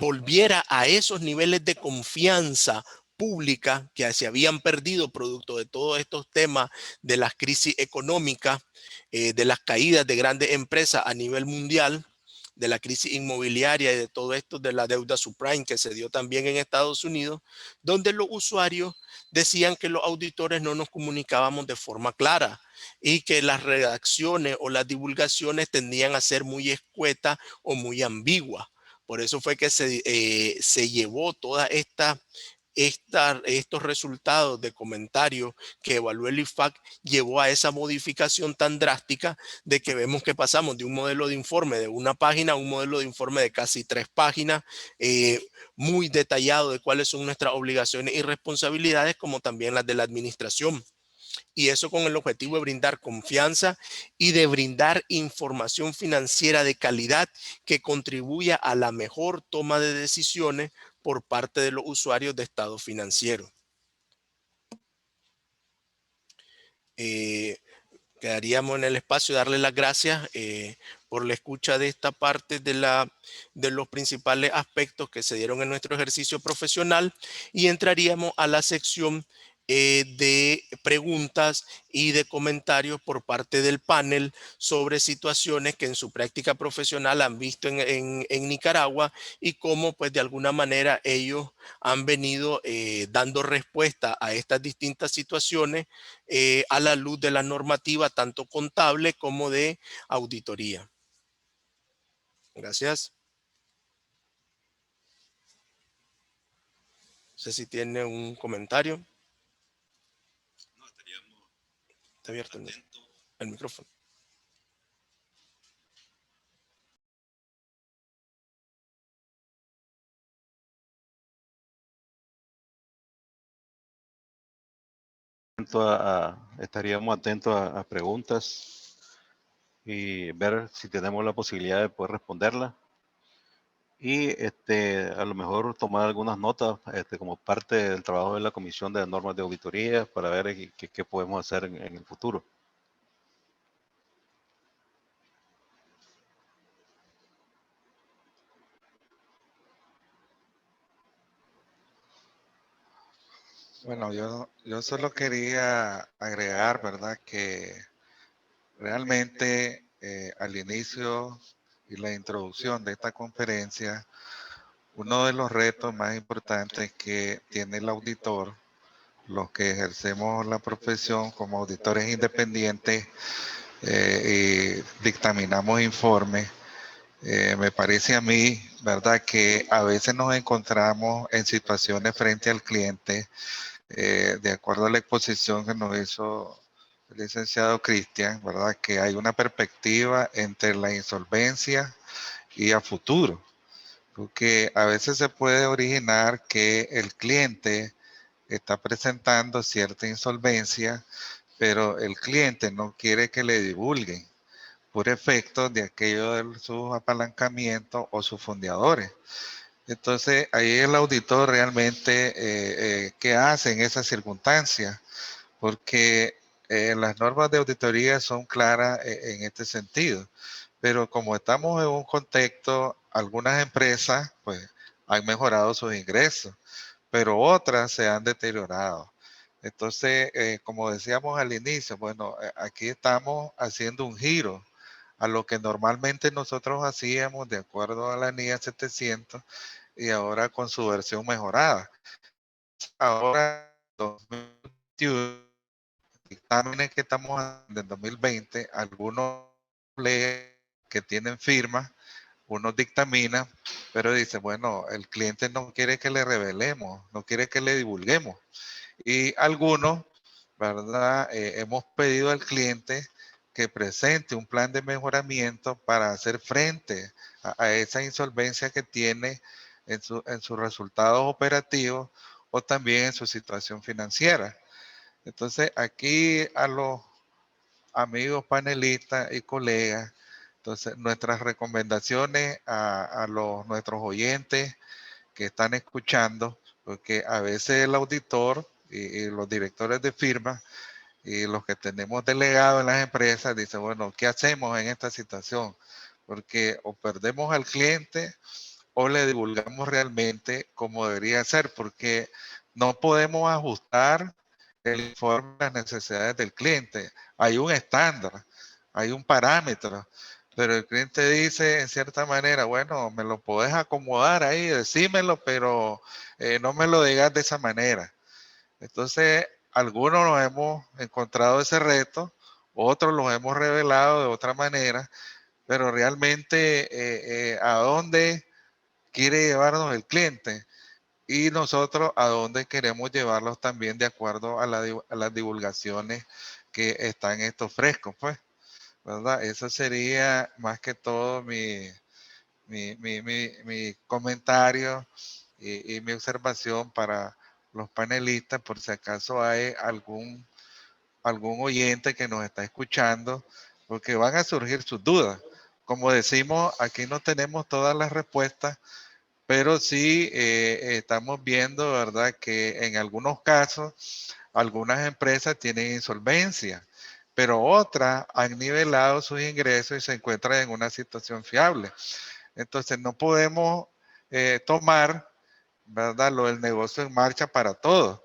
volviera a esos niveles de confianza pública que se habían perdido producto de todos estos temas de las crisis económicas, de las caídas de grandes empresas a nivel mundial, de la crisis inmobiliaria y de todo esto de la deuda subprime que se dio también en Estados Unidos, donde los usuarios decían que los auditores no nos comunicábamos de forma clara y que las redacciones o las divulgaciones tendían a ser muy escuetas o muy ambiguas. Por eso fue que se llevó toda estos resultados de comentarios que evaluó el IFAC, llevó a esa modificación tan drástica de que vemos que pasamos de un modelo de informe de una página a un modelo de informe de casi 3 páginas, muy detallado de cuáles son nuestras obligaciones y responsabilidades, como también las de la administración. Y eso con el objetivo de brindar confianza y de brindar información financiera de calidad que contribuya a la mejor toma de decisiones por parte de los usuarios de estado financiero. Quedaríamos en el espacio darle las gracias por la escucha de esta parte de los principales aspectos que se dieron en nuestro ejercicio profesional, y entraríamos a la sección de preguntas y de comentarios por parte del panel sobre situaciones que en su práctica profesional han visto en Nicaragua, y cómo pues de alguna manera ellos han venido dando respuesta a estas distintas situaciones a la luz de la normativa tanto contable como de auditoría. Gracias. No sé si tiene un comentario. Está abierto el micrófono. Estaríamos atentos a preguntas y ver si tenemos la posibilidad de poder responderlas. Y a lo mejor tomar algunas notas como parte del trabajo de la Comisión de Normas de Auditoría para ver qué podemos hacer en el futuro. Bueno, yo solo quería agregar, ¿verdad?, que realmente al inicio y la introducción de esta conferencia, uno de los retos más importantes que tiene el auditor, los que ejercemos la profesión como auditores independientes y dictaminamos informes, me parece a mí, ¿verdad?, que a veces nos encontramos en situaciones frente al cliente, de acuerdo a la exposición que nos hizo el licenciado Cristian, ¿verdad?, que hay una perspectiva entre la insolvencia y a futuro, porque a veces se puede originar que el cliente está presentando cierta insolvencia, pero el cliente no quiere que le divulguen por efecto de aquello de sus apalancamientos o sus fundadores. Entonces, ahí el auditor realmente, ¿qué hace en esas circunstancias? Porque las normas de auditoría son claras en este sentido. Pero como estamos en un contexto, algunas empresas pues han mejorado sus ingresos, pero otras se han deteriorado. Entonces, como decíamos al inicio, bueno, aquí estamos haciendo un giro a lo que normalmente nosotros hacíamos de acuerdo a la NIA 700 y ahora con su versión mejorada. Ahora, 2021, dictámenes que estamos haciendo en 2020, algunos leyes que tienen firma, uno dictamina, pero dice, bueno, el cliente no quiere que le revelemos, no quiere que le divulguemos. Y algunos, ¿verdad? Hemos pedido al cliente que presente un plan de mejoramiento para hacer frente a esa insolvencia que tiene en sus resultados operativos o también en su situación financiera. Entonces, aquí a los amigos panelistas y colegas, entonces nuestras recomendaciones a nuestros oyentes que están escuchando, porque a veces el auditor y los directores de firma y los que tenemos delegados en las empresas dicen, bueno, ¿qué hacemos en esta situación? Porque o perdemos al cliente o le divulgamos realmente como debería ser, porque no podemos ajustar el informe a las necesidades del cliente. Hay un estándar, hay un parámetro, pero el cliente dice en cierta manera, bueno, me lo podés acomodar ahí, decímelo, pero no me lo digas de esa manera. Entonces, algunos nos hemos encontrado ese reto, otros los hemos revelado de otra manera, pero realmente a dónde quiere llevarnos el cliente y nosotros a dónde queremos llevarlos también de acuerdo a las divulgaciones que están estos frescos, pues, ¿verdad? Eso sería más que todo mi comentario y mi observación para los panelistas, por si acaso hay algún oyente que nos está escuchando, porque van a surgir sus dudas. Como decimos, aquí no tenemos todas las respuestas, pero sí estamos viendo, ¿verdad?, que en algunos casos algunas empresas tienen insolvencia, pero otras han nivelado sus ingresos y se encuentran en una situación fiable. Entonces no podemos tomar, ¿verdad?, lo del negocio en marcha para todos,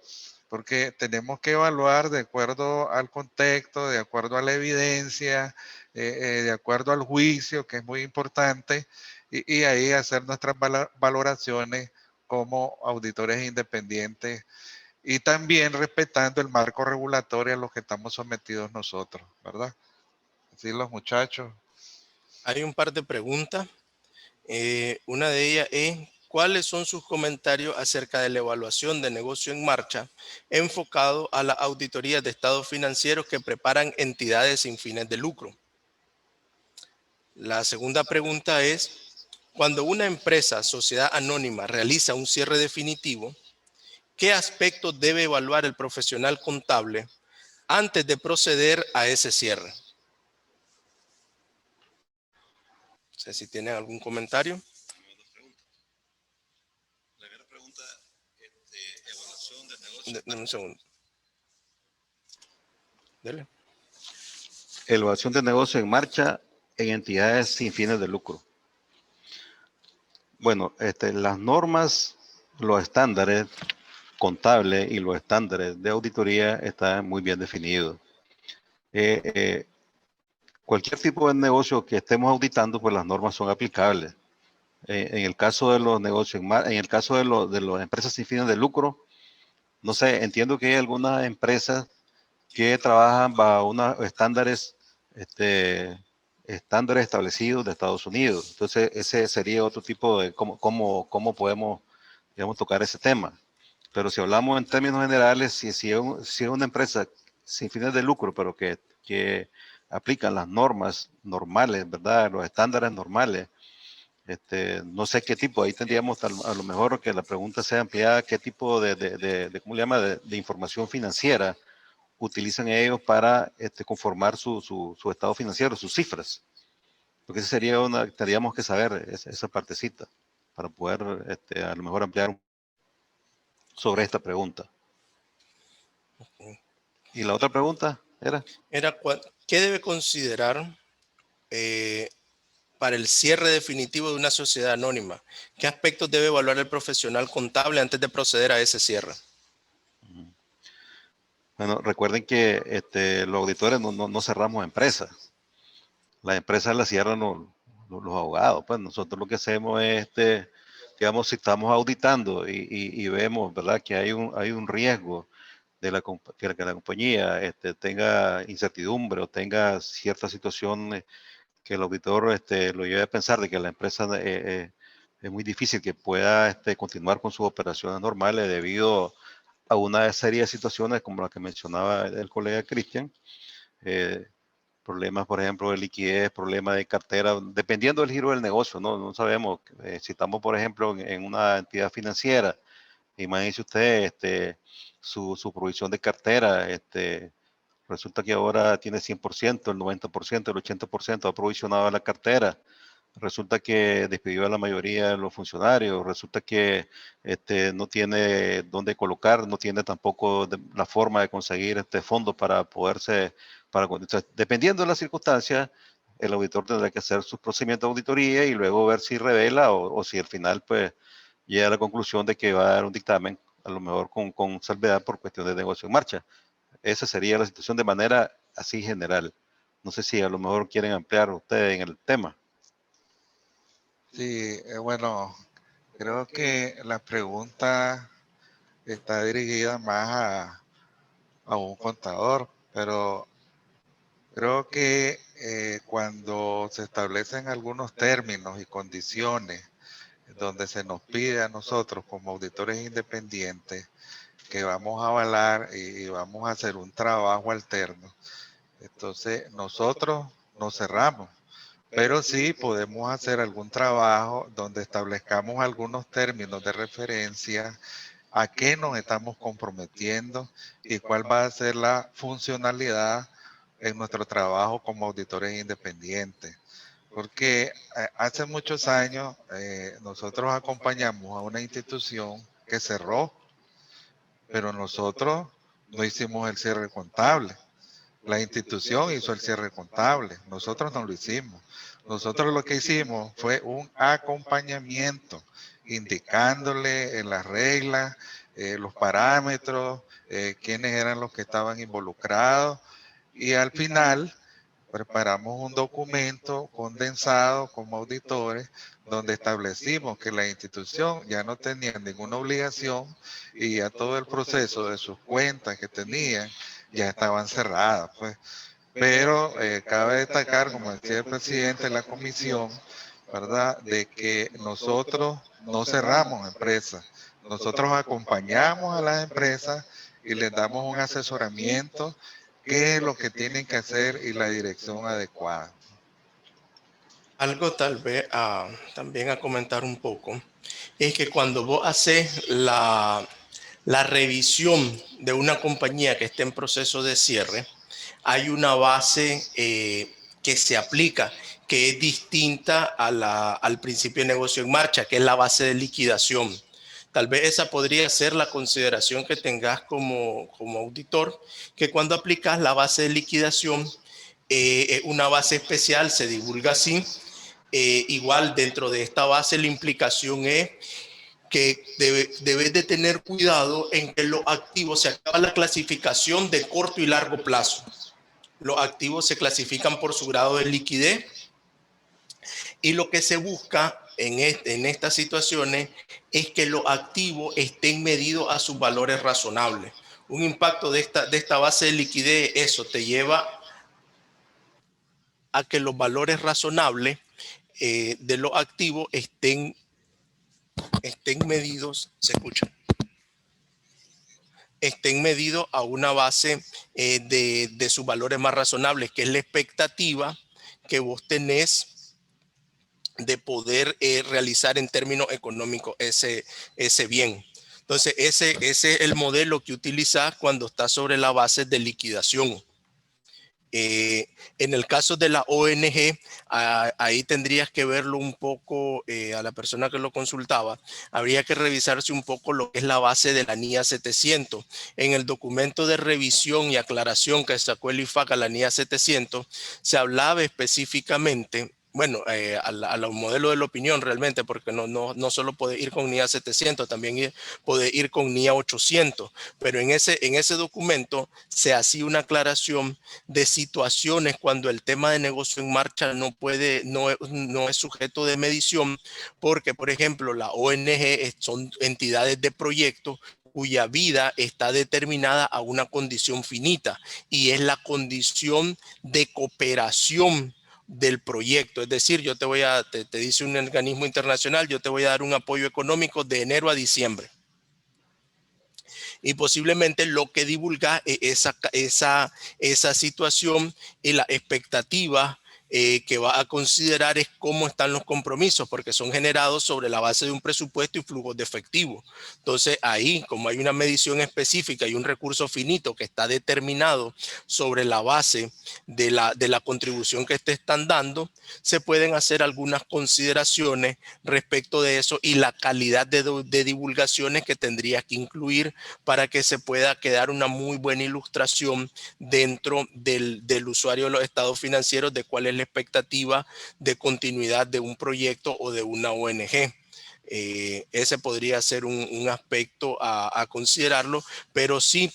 porque tenemos que evaluar de acuerdo al contexto, de acuerdo a la evidencia, de acuerdo al juicio, que es muy importante, y ahí hacer nuestras valoraciones como auditores independientes y también respetando el marco regulatorio a lo que estamos sometidos nosotros, ¿verdad? Así los muchachos. Hay un par de preguntas. Una de ellas es, ¿cuáles son sus comentarios acerca de la evaluación de negocio en marcha enfocado a las auditorías de estados financieros que preparan entidades sin fines de lucro? La segunda pregunta es, cuando una empresa, sociedad anónima, realiza un cierre definitivo, ¿qué aspectos debe evaluar el profesional contable antes de proceder a ese cierre? No sé si tienen algún comentario. La primera pregunta, evaluación del negocio. Dame un segundo. Dele. Evaluación de negocio en marcha en entidades sin fines de lucro. Bueno, las normas, los estándares contables y los estándares de auditoría están muy bien definidos. Cualquier tipo de negocio que estemos auditando, pues las normas son aplicables. En el caso de los negocios, en el caso de las empresas sin fines de lucro, no sé, entiendo que hay algunas empresas que trabajan bajo unos estándares, estándares establecidos de Estados Unidos. Entonces, ese sería otro tipo de cómo podemos, digamos, tocar ese tema. Pero si hablamos en términos generales, si es una empresa sin fines de lucro, pero que aplican las normas normales, ¿verdad? Los estándares normales. No sé qué tipo, ahí tendríamos a lo mejor que la pregunta sea ampliada, qué tipo ¿cómo le llama? De información financiera utilizan ellos para conformar su estado financiero, sus cifras. Porque esa sería tendríamos que saber esa partecita para poder a lo mejor ampliar sobre esta pregunta. Y la otra pregunta era... ¿Qué debe considerar para el cierre definitivo de una sociedad anónima? ¿Qué aspectos debe evaluar el profesional contable antes de proceder a ese cierre? Bueno, recuerden que los auditores no cerramos empresas. Las empresas las cierran los abogados. Pues nosotros lo que hacemos es, digamos, si estamos auditando y vemos, ¿verdad?, que hay un riesgo de que la compañía tenga incertidumbre o tenga cierta situación que el auditor lo lleve a pensar de que la empresa es muy difícil que pueda continuar con sus operaciones normales debido a una serie de situaciones como la que mencionaba el colega Cristian, problemas, por ejemplo, de liquidez, problemas de cartera, dependiendo del giro del negocio, no sabemos si estamos, por ejemplo, en una entidad financiera. Imagínese usted su provisión de cartera, resulta que ahora tiene 100%, el 90%, el 80% ha provisionado la cartera. Resulta que despidió a la mayoría de los funcionarios, resulta que no tiene dónde colocar, no tiene tampoco la forma de conseguir fondos para poderse, entonces, dependiendo de las circunstancias, el auditor tendrá que hacer sus procedimientos de auditoría y luego ver si revela o si al final pues llega a la conclusión de que va a dar un dictamen, a lo mejor con salvedad por cuestión de negocio en marcha. Esa sería la situación de manera así general. No sé si a lo mejor quieren ampliar ustedes en el tema. Sí, bueno, creo que la pregunta está dirigida más a un contador, pero creo que cuando se establecen algunos términos y condiciones donde se nos pide a nosotros como auditores independientes que vamos a avalar y vamos a hacer un trabajo alterno, entonces nosotros nos cerramos. Pero sí podemos hacer algún trabajo donde establezcamos algunos términos de referencia a qué nos estamos comprometiendo y cuál va a ser la funcionalidad en nuestro trabajo como auditores independientes. Porque hace muchos años nosotros acompañamos a una institución que cerró, pero nosotros no hicimos el cierre contable. La institución hizo el cierre contable, nosotros no lo hicimos. Nosotros lo que hicimos fue un acompañamiento, indicándole en las reglas, los parámetros, quiénes eran los que estaban involucrados, y al final preparamos un documento condensado como auditores donde establecimos que la institución ya no tenía ninguna obligación y ya todo el proceso de sus cuentas que tenían ya estaban cerradas, pues. Pero cabe destacar, como decía el presidente de la comisión, ¿verdad?, de que nosotros no cerramos empresas, nosotros acompañamos a las empresas y les damos un asesoramiento, qué es lo que tienen que hacer y la dirección adecuada. Algo tal vez también a comentar un poco es que cuando vos haces la revisión de una compañía que esté en proceso de cierre, hay una base que se aplica, que es distinta al principio de negocio en marcha, que es la base de liquidación. Tal vez esa podría ser la consideración que tengas como auditor, que cuando aplicas la base de liquidación, una base especial, se divulga así. Igual dentro de esta base la implicación es que debes de tener cuidado en que los activos, se acaba la clasificación de corto y largo plazo. Los activos se clasifican por su grado de liquidez y lo que se busca en estas situaciones es que los activos estén medidos a sus valores razonables. Un impacto de esta base de liquidez, eso te lleva a que los valores razonables de los activos estén medidos, se escucha, estén medidos a una base de sus valores más razonables, que es la expectativa que vos tenés de poder realizar en términos económicos ese bien. Entonces, ese es el modelo que utilizas cuando estás sobre la base de liquidación. En el caso de la ONG, ahí tendrías que verlo un poco a la persona que lo consultaba. Habría que revisarse un poco lo que es la base de la NIA 700. En el documento de revisión y aclaración que sacó el IFAC a la NIA 700, se hablaba específicamente al modelo de la opinión realmente, porque no solo puede ir con NIA 700, también puede ir con NIA 800, pero en ese documento se hacía una aclaración de situaciones cuando el tema de negocio en marcha no es sujeto de medición, porque por ejemplo la ONG son entidades de proyecto cuya vida está determinada a una condición finita, y es la condición de cooperación del proyecto. Es decir, te dice un organismo internacional, yo te voy a dar un apoyo económico de enero a diciembre. Y posiblemente lo que divulga es esa situación y la expectativa que va a considerar es cómo están los compromisos, porque son generados sobre la base de un presupuesto y flujos de efectivo. Entonces ahí, como hay una medición específica y un recurso finito que está determinado sobre la base de la contribución que te están dando, se pueden hacer algunas consideraciones respecto de eso y la calidad de divulgaciones que tendrías que incluir para que se pueda quedar una muy buena ilustración dentro del usuario de los estados financieros de cuál es la expectativa de continuidad de un proyecto o de una ONG. Ese podría ser un aspecto a considerarlo, pero sí,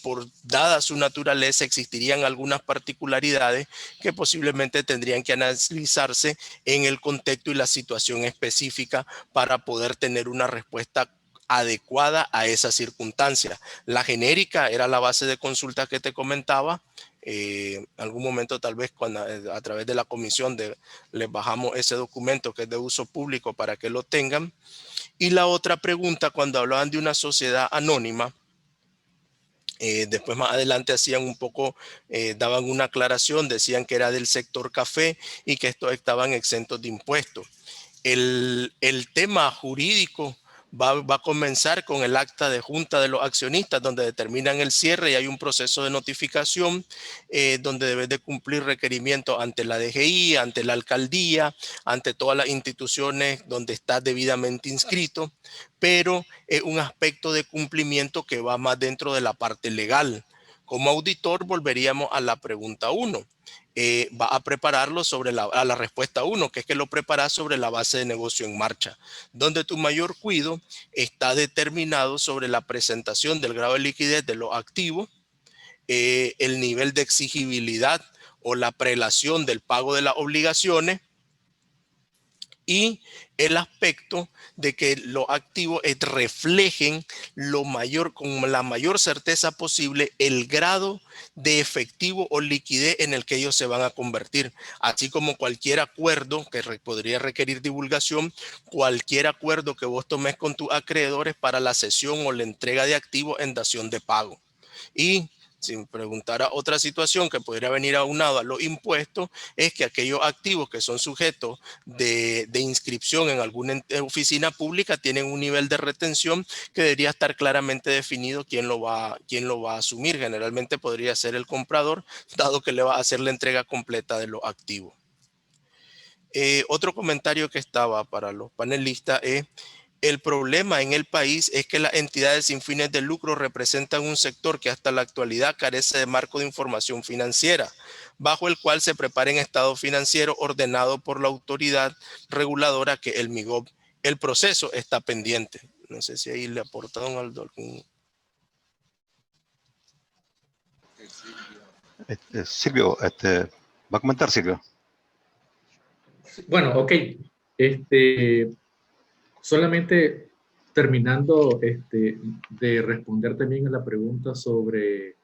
dada su naturaleza, existirían algunas particularidades que posiblemente tendrían que analizarse en el contexto y la situación específica para poder tener una respuesta adecuada a esa circunstancia. La genérica era la base de consulta que te comentaba. Algún momento tal vez a través de la comisión les bajamos ese documento que es de uso público para que lo tengan. Y la otra pregunta, cuando hablaban de una sociedad anónima, después más adelante hacían un poco, daban una aclaración, decían que era del sector café y que estos estaban exentos de impuestos. El tema jurídico va a comenzar con el acta de junta de los accionistas, donde determinan el cierre y hay un proceso de notificación donde debes de cumplir requerimientos ante la DGI, ante la alcaldía, ante todas las instituciones donde estás debidamente inscrito, pero es un aspecto de cumplimiento que va más dentro de la parte legal. Como auditor volveríamos a la pregunta 1. Va a prepararlo a la respuesta 1, que es que lo preparas sobre la base de negocio en marcha, donde tu mayor cuidado está determinado sobre la presentación del grado de liquidez de los activos, el nivel de exigibilidad o la prelación del pago de las obligaciones y el aspecto de que los activos reflejen con la mayor certeza posible el grado de efectivo o liquidez en el que ellos se van a convertir, así como cualquier acuerdo que podría requerir divulgación, cualquier acuerdo que vos tomes con tus acreedores para la cesión o la entrega de activos en dación de pago. Y si me preguntara otra situación que podría venir aunado a los impuestos, es que aquellos activos que son sujetos de inscripción en alguna oficina pública tienen un nivel de retención que debería estar claramente definido quién lo va a asumir. Generalmente podría ser el comprador, dado que le va a hacer la entrega completa de los activos. Otro comentario que estaba para los panelistas es: el problema en el país es que las entidades sin fines de lucro representan un sector que hasta la actualidad carece de marco de información financiera, bajo el cual se preparen estados financieros ordenados por la autoridad reguladora que es el MIGOB. El proceso está pendiente. No sé si ahí le aportaron algún... Silvio, ¿va a comentar, Silvio? Bueno, ok. Solamente terminando de responder también a la pregunta sobre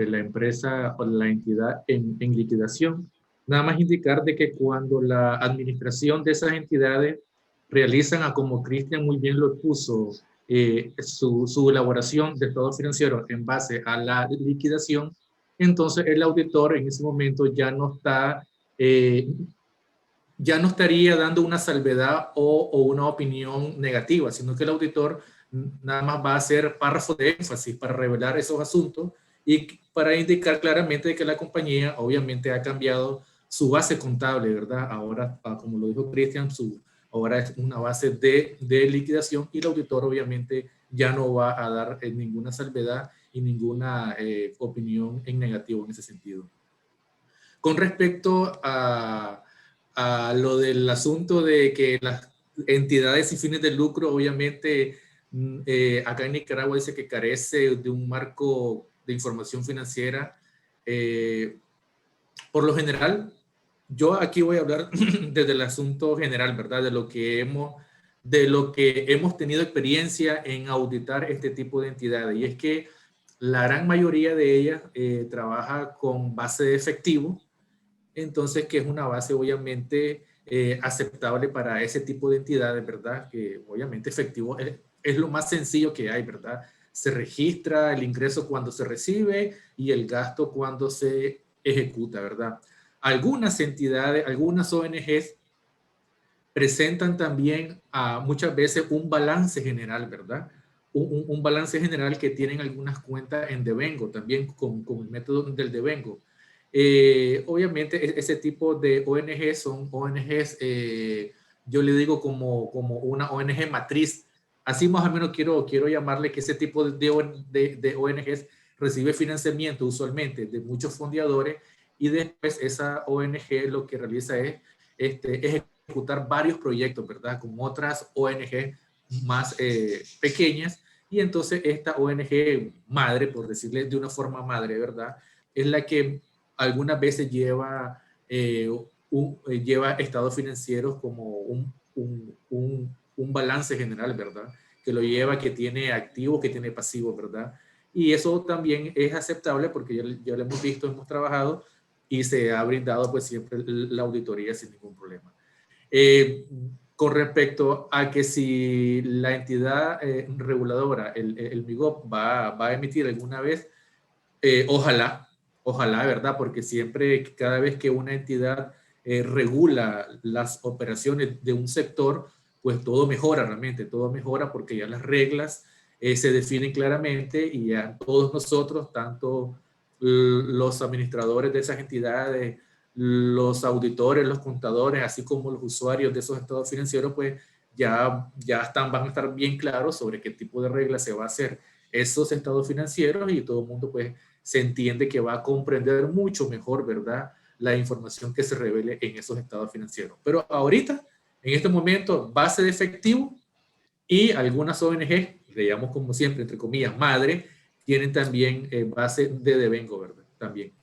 la empresa o la entidad en liquidación, nada más indicar de que cuando la administración de esas entidades realizan, como Cristian muy bien lo puso, su elaboración de estado financiero en base a la liquidación, entonces el auditor en ese momento ya no estaría dando una salvedad o una opinión negativa, sino que el auditor nada más va a hacer párrafos de énfasis para revelar esos asuntos y para indicar claramente que la compañía obviamente ha cambiado su base contable, ¿verdad? Ahora, como lo dijo Cristian, ahora es una base de liquidación y el auditor obviamente ya no va a dar ninguna salvedad y ninguna opinión en negativo en ese sentido. Con respecto a a lo del asunto de que las entidades sin fines de lucro, obviamente, acá en Nicaragua dice que carece de un marco de información financiera. Por lo general, yo aquí voy a hablar desde el asunto general, ¿verdad? De lo que hemos tenido experiencia en auditar este tipo de entidades. Y es que la gran mayoría de ellas trabaja con base de efectivo, entonces que es una base obviamente aceptable para ese tipo de entidades, ¿verdad? Que obviamente efectivo es lo más sencillo que hay, ¿verdad? Se registra el ingreso cuando se recibe y el gasto cuando se ejecuta, ¿verdad? Algunas entidades, algunas ONGs presentan también muchas veces un balance general, ¿verdad? Un balance general que tienen algunas cuentas en devengo, también con el método del devengo. Obviamente ese tipo de ONG son ONGs, yo le digo como una ONG matriz, así más o menos quiero llamarle, que ese tipo de ONGs recibe financiamiento usualmente de muchos fondeadores, y después esa ONG lo que realiza es ejecutar varios proyectos, ¿verdad? Con otras ONG más pequeñas, y entonces esta ONG madre, por decirle de una forma madre, ¿verdad? Es la que algunas veces lleva estados financieros como un balance general, ¿verdad? Que lo lleva, que tiene activos, que tiene pasivos, ¿verdad? Y eso también es aceptable porque ya lo hemos visto, hemos trabajado y se ha brindado pues siempre la auditoría sin ningún problema. Con respecto a que si la entidad reguladora, el MIGOP, va a emitir alguna vez, ojalá, ¿verdad? Porque siempre, cada vez que una entidad regula las operaciones de un sector, pues todo mejora realmente, todo mejora porque ya las reglas se definen claramente y ya todos nosotros, tanto los administradores de esas entidades, los auditores, los contadores, así como los usuarios de esos estados financieros, pues van a estar bien claros sobre qué tipo de reglas se va a hacer esos estados financieros, y todo el mundo pues se entiende que va a comprender mucho mejor, ¿verdad?, la información que se revele en esos estados financieros. Pero ahorita, en este momento, base de efectivo, y algunas ONG, le llamamos como siempre, entre comillas, madre, tienen también base de devengo, ¿verdad? También.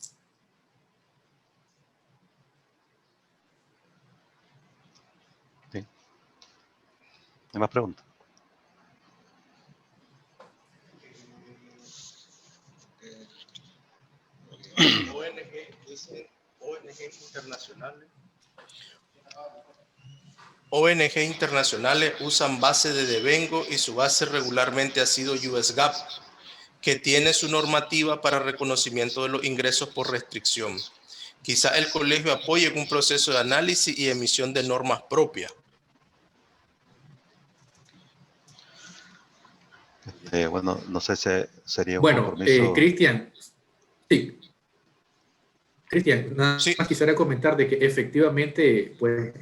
Sí. ¿Hay más preguntas? ONG internacionales usan base de devengo y su base regularmente ha sido US GAAP, que tiene su normativa para reconocimiento de los ingresos por restricción. Quizá el colegio apoye un proceso de análisis y emisión de normas propias. Bueno, no sé si sería un Bueno, compromiso. Cristian, sí. Cristian, nada Sí. más quisiera comentar de que efectivamente, pues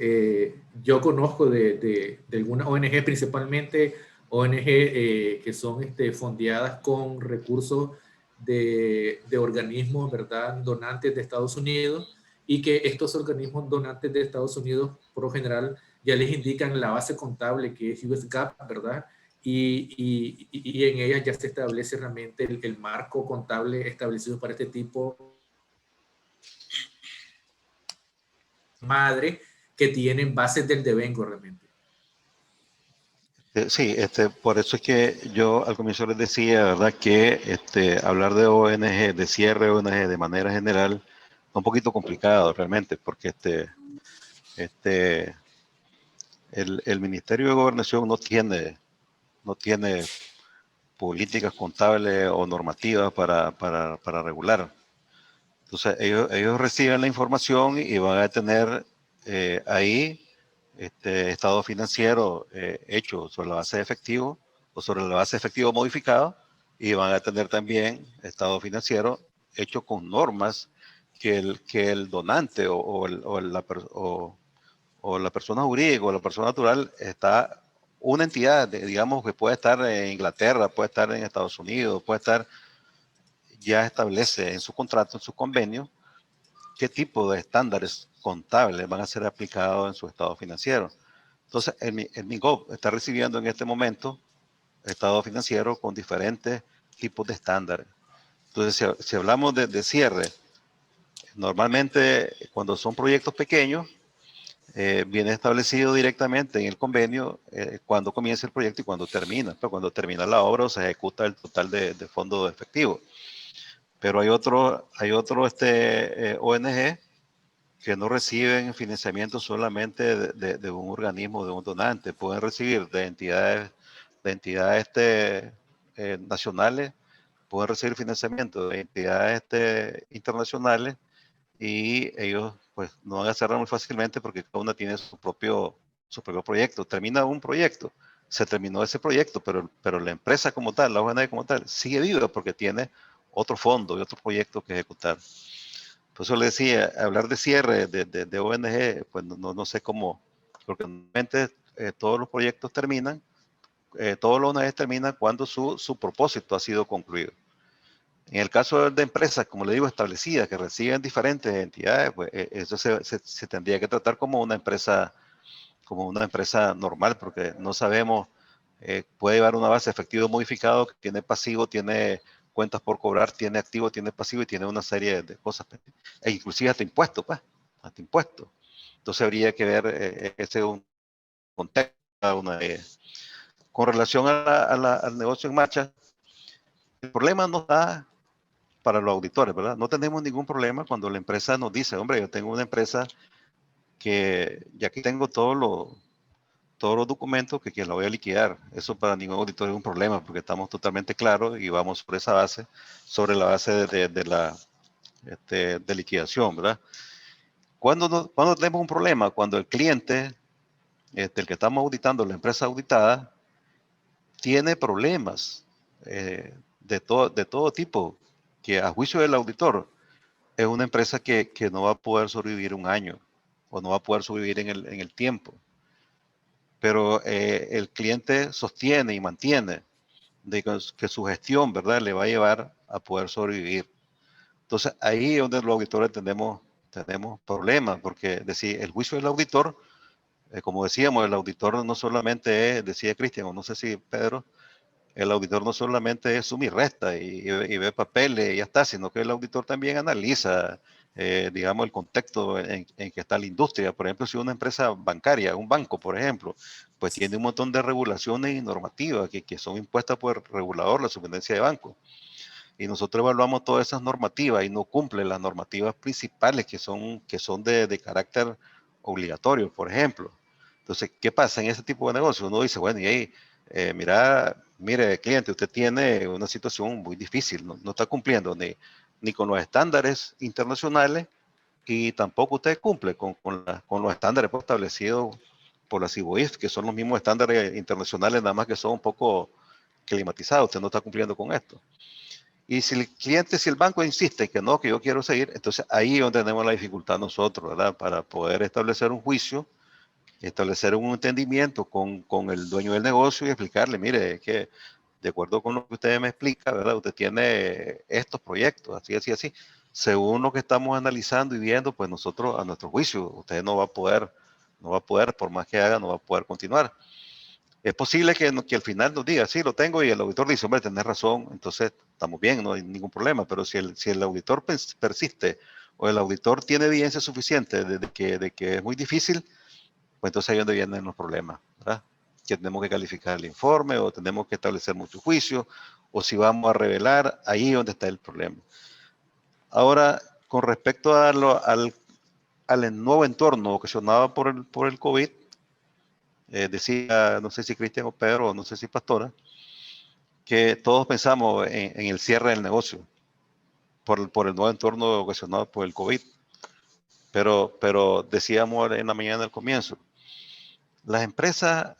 yo conozco de algunas ONG, principalmente ONG que son fondeadas con recursos de organismos, ¿verdad?, donantes de Estados Unidos, y que estos organismos donantes de Estados Unidos, por lo general, ya les indican la base contable que es US GAAP, ¿verdad? Y en ella ya se establece realmente el marco contable establecido para este tipo madre, que tienen bases del devengo realmente. Sí, por eso es que yo al comienzo les decía, ¿verdad?, que hablar de ONG, de cierre de ONG de manera general, es un poquito complicado realmente, porque el Ministerio de Gobernación no tiene políticas contables o normativas para regular. Entonces, ellos reciben la información y van a tener ahí estado financiero hecho sobre la base de efectivo o sobre la base de efectivo modificado, y van a tener también estado financiero hecho con normas que el donante o la persona jurídica o la persona natural está, una entidad, digamos, que puede estar en Inglaterra, puede estar en Estados Unidos, puede estar, ya establece en su contrato, en su convenio, qué tipo de estándares contables van a ser aplicados en su estado financiero. Entonces, el MIGOV está recibiendo en este momento estado financiero con diferentes tipos de estándares. Entonces, si hablamos de cierre, normalmente cuando son proyectos pequeños, viene establecido directamente en el convenio cuando comienza el proyecto y cuando termina. Pero cuando termina la obra o se ejecuta el total de fondo efectivo. Pero hay otro ONG que no reciben financiamiento solamente de un organismo, de un donante. Pueden recibir de entidades nacionales, pueden recibir financiamiento de entidades internacionales, y ellos pues no van a cerrar muy fácilmente porque cada una tiene su propio proyecto. Termina un proyecto, se terminó ese proyecto, pero la empresa como tal, la ONG como tal, sigue viva porque tiene otro fondo y otro proyecto que ejecutar. Por eso le decía, hablar de cierre de ONG, pues no sé cómo, porque normalmente todos los proyectos terminan, todos los ONG terminan cuando su propósito ha sido concluido. En el caso de empresas, como le digo, establecidas, que reciben diferentes entidades, pues eso se tendría que tratar como una empresa normal, porque no sabemos, puede llevar una base de efectivo modificado que tiene pasivo, tiene cuentas por cobrar, tiene activo, tiene pasivo y tiene una serie de cosas, e inclusive hasta impuestos, pues, hasta impuestos. Entonces habría que ver ese un contexto. Con relación al negocio en marcha, el problema no está para los auditores, ¿verdad? No tenemos ningún problema cuando la empresa nos dice, hombre, yo tengo una empresa que ya que tengo todos los documentos que la voy a liquidar. Eso para ningún auditor es un problema porque estamos totalmente claros y vamos sobre esa base, sobre la base de liquidación, ¿verdad? ¿Cuándo tenemos un problema? Cuando el cliente, el que estamos auditando, la empresa auditada, tiene problemas de todo tipo, que a juicio del auditor es una empresa que no va a poder sobrevivir un año o no va a poder sobrevivir en el tiempo. Pero el cliente sostiene y mantiene de que su gestión, ¿verdad?, le va a llevar a poder sobrevivir. Entonces, ahí es donde los auditores tenemos problemas, porque decir, el juicio del auditor, como decíamos, el auditor no solamente es, decía Cristian, o no sé si Pedro, el auditor no solamente es suma y resta y ve papeles y ya está, sino que el auditor también analiza, digamos, el contexto en que está la industria. Por ejemplo, si una empresa bancaria, un banco, por ejemplo, pues tiene un montón de regulaciones y normativas que son impuestas por el regulador, la superintendencia de bancos. Y nosotros evaluamos todas esas normativas y no cumple las normativas principales que son de carácter obligatorio, por ejemplo. Entonces, ¿qué pasa en ese tipo de negocio? Uno dice, bueno, y ahí, mire, cliente, usted tiene una situación muy difícil, no está cumpliendo ni con los estándares internacionales y tampoco usted cumple con los estándares establecidos por la CIBOIF, que son los mismos estándares internacionales, nada más que son un poco climatizados. Usted no está cumpliendo con esto. Y si el banco insiste que no, que yo quiero seguir, entonces ahí es donde tenemos la dificultad nosotros, ¿verdad? Para poder establecer un juicio, establecer un entendimiento con el dueño del negocio y explicarle, mire, que de acuerdo con lo que usted me explica, ¿verdad? Usted tiene estos proyectos, así. Según lo que estamos analizando y viendo, pues nosotros, a nuestro juicio, usted no va a poder, por más que haga, no va a poder continuar. Es posible que al final nos diga, sí, lo tengo, y el auditor dice, hombre, tenés razón, entonces estamos bien, no hay ningún problema. Pero si el auditor persiste o el auditor tiene evidencia suficiente de que es muy difícil, pues entonces ahí es donde vienen los problemas, ¿verdad? Que tenemos que calificar el informe o tenemos que establecer muchos juicios, o si vamos a revelar, ahí es donde está el problema. Ahora, con respecto al nuevo entorno ocasionado por el COVID, decía, no sé si Cristian o Pedro, o no sé si Pastora, que todos pensamos en el cierre del negocio por el nuevo entorno ocasionado por el COVID. Pero decíamos en la mañana al comienzo, las empresas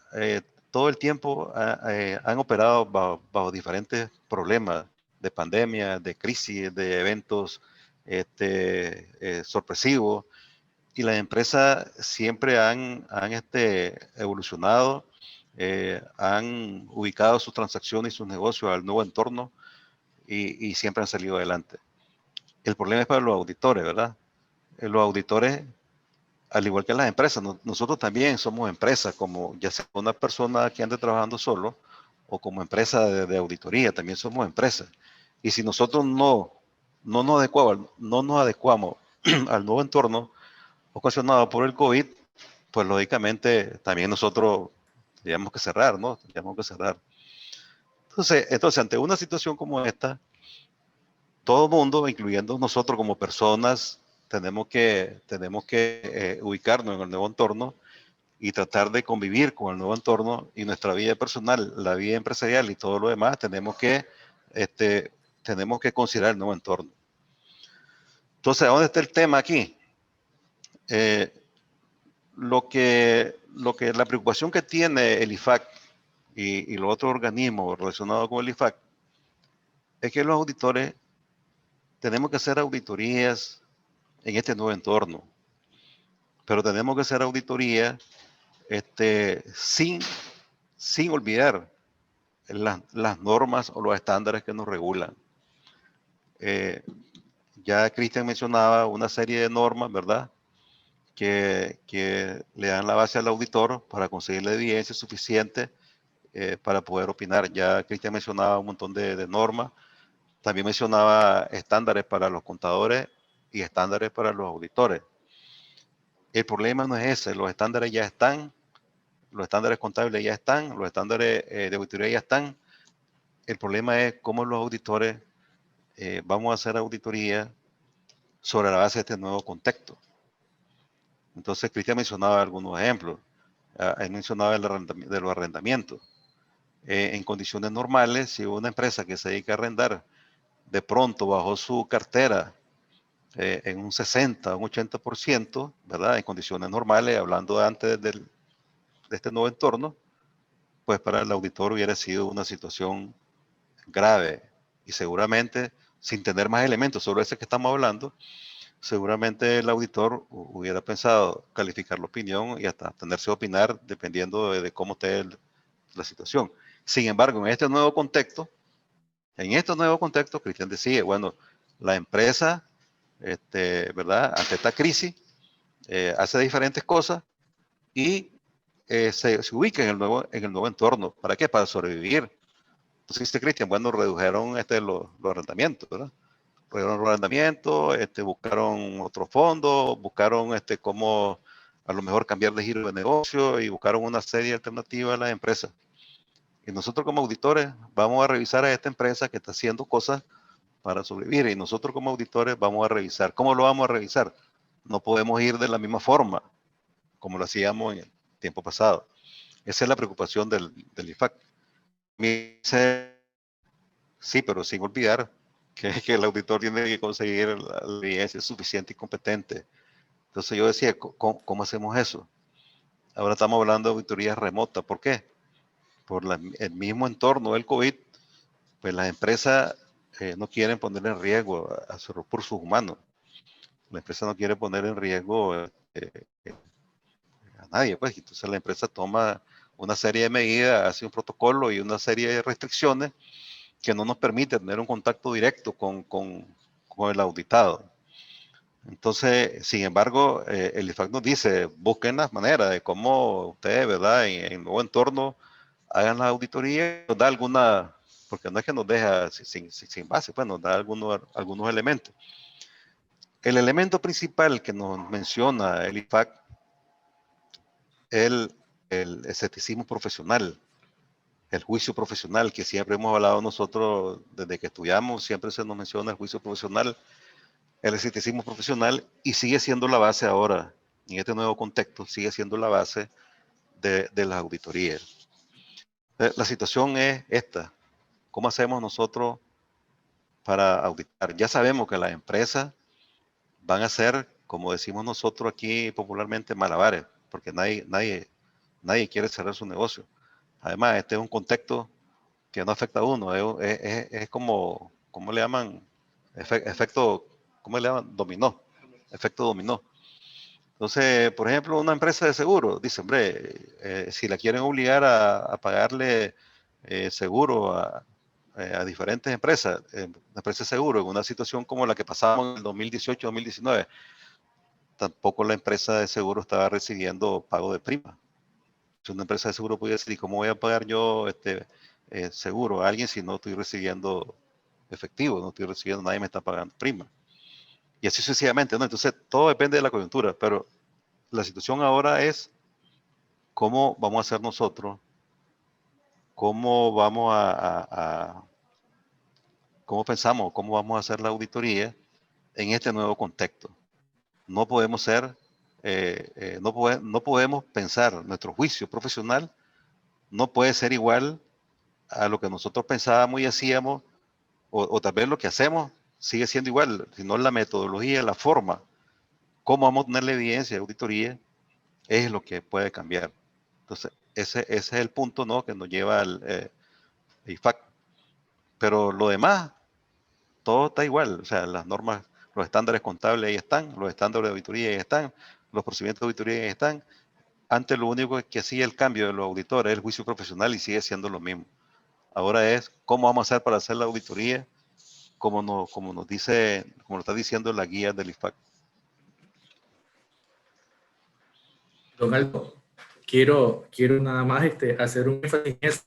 todo el tiempo han operado bajo diferentes problemas de pandemia, de crisis, de eventos sorpresivos, y las empresas siempre han evolucionado, han ubicado sus transacciones y sus negocios al nuevo entorno y siempre han salido adelante. El problema es para los auditores, ¿verdad? Los auditores al igual que las empresas, nosotros también somos empresas, como ya sea una persona que ande trabajando solo o como empresa de auditoría, también somos empresas. Y si nosotros no nos adecuamos al nuevo entorno ocasionado por el COVID, pues lógicamente también nosotros tenemos que cerrar, ¿no? Tenemos que cerrar. Entonces, ante una situación como esta, todo el mundo, incluyendo nosotros como personas, tenemos que ubicarnos en el nuevo entorno y tratar de convivir con el nuevo entorno, y nuestra vida personal, la vida empresarial y todo lo demás, tenemos que considerar el nuevo entorno. Entonces, ¿a dónde está el tema aquí? La preocupación que tiene el IFAC y los otros organismos relacionados con el IFAC es que los auditores tenemos que hacer auditorías en este nuevo entorno, pero tenemos que hacer auditorías sin olvidar las normas o los estándares que nos regulan. Ya Cristian mencionaba una serie de normas, ¿verdad?, que le dan la base al auditor para conseguir la evidencia suficiente para poder opinar. Ya Cristian mencionaba un montón de normas. También mencionaba estándares para los contadores y estándares para los auditores. El problema no es ese, los estándares ya están, los estándares contables ya están, los estándares de auditoría ya están. El problema es cómo los auditores vamos a hacer auditoría sobre la base de este nuevo contexto. Entonces, Cristian mencionaba algunos ejemplos. Él mencionaba de los arrendamientos. En condiciones normales, si una empresa que se dedica a arrendar de pronto bajó su cartera en un 60, un 80%, ¿verdad? En condiciones normales, hablando antes de este nuevo entorno, pues para el auditor hubiera sido una situación grave y seguramente, sin tener más elementos sobre ese que estamos hablando, seguramente el auditor hubiera pensado calificar la opinión y hasta tenerse a opinar dependiendo de cómo esté la situación. Sin embargo, en este nuevo contexto, Cristian decía, bueno, la empresa, ¿verdad?, ante esta crisis, hace diferentes cosas y se ubica en el nuevo entorno. ¿Para qué? Para sobrevivir. Entonces dice Cristian, bueno, redujeron los arrendamientos, ¿verdad? Redujeron los arrendamientos, buscaron otros fondos, buscaron cómo a lo mejor cambiar de giro de negocio y buscaron una serie de alternativas a las empresas. Y nosotros como auditores vamos a revisar a esta empresa que está haciendo cosas para sobrevivir, y nosotros como auditores vamos a revisar. ¿Cómo lo vamos a revisar? No podemos ir de la misma forma como lo hacíamos en el tiempo pasado. Esa es la preocupación del IFAC. Sí, pero sin olvidar que el auditor tiene que conseguir la evidencia suficiente y competente. Entonces yo decía, ¿cómo hacemos eso? Ahora estamos hablando de auditorías remotas. ¿Por qué? Por el mismo entorno del COVID, pues las empresas no quieren poner en riesgo a sus recursos humanos. La empresa no quiere poner en riesgo a nadie, pues. Entonces la empresa toma una serie de medidas, hace un protocolo y una serie de restricciones que no nos permite tener un contacto directo con el auditado. Entonces, sin embargo, el IFAC nos dice, busquen las maneras de cómo ustedes, ¿verdad?, en el nuevo entorno hagan la auditoría, nos da alguna, porque no es que nos deja sin base, pues nos da algunos elementos. El elemento principal que nos menciona el IFAC es el escepticismo profesional, el juicio profesional, que siempre hemos hablado nosotros desde que estudiamos, siempre se nos menciona el juicio profesional, el escepticismo profesional, y sigue siendo la base ahora, en este nuevo contexto, sigue siendo la base de las auditorías. La situación es esta: ¿cómo hacemos nosotros para auditar? Ya sabemos que las empresas van a hacer, como decimos nosotros aquí popularmente, malabares, porque nadie quiere cerrar su negocio. Además, este es un contexto que no afecta a uno, es como, ¿cómo le llaman? Efecto, ¿cómo le llaman? Dominó, efecto dominó. Entonces, por ejemplo, una empresa de seguro dice, hombre, si la quieren obligar a pagarle seguro a diferentes empresas, empresas de seguro, en una situación como la que pasamos en el 2018-2019, tampoco la empresa de seguro estaba recibiendo pago de prima. Si una empresa de seguro podía decir, ¿y cómo voy a pagar yo seguro a alguien si no estoy recibiendo efectivo, no estoy recibiendo, nadie me está pagando prima? Y así sucesivamente, ¿no? Entonces, todo depende de la coyuntura, pero la situación ahora es cómo vamos a hacer nosotros, cómo vamos cómo pensamos, cómo vamos a hacer la auditoría en este nuevo contexto. No podemos ser, no podemos pensar, nuestro juicio profesional no puede ser igual a lo que nosotros pensábamos y hacíamos, o tal vez lo que hacemos sigue siendo igual, sino la metodología, la forma, cómo vamos a tener la evidencia de auditoría, es lo que puede cambiar. Entonces, ese es el punto, ¿no?, que nos lleva al IFAC. Pero lo demás, todo está igual. O sea, las normas, los estándares contables ahí están, los estándares de auditoría ahí están, los procedimientos de auditoría ahí están. Antes lo único que hacía el cambio de los auditores es el juicio profesional y sigue siendo lo mismo. Ahora es cómo vamos a hacer para hacer la auditoría, como nos dice, como lo está diciendo la guía del IFAC. Don Aldo, quiero nada más hacer un énfasis en eso,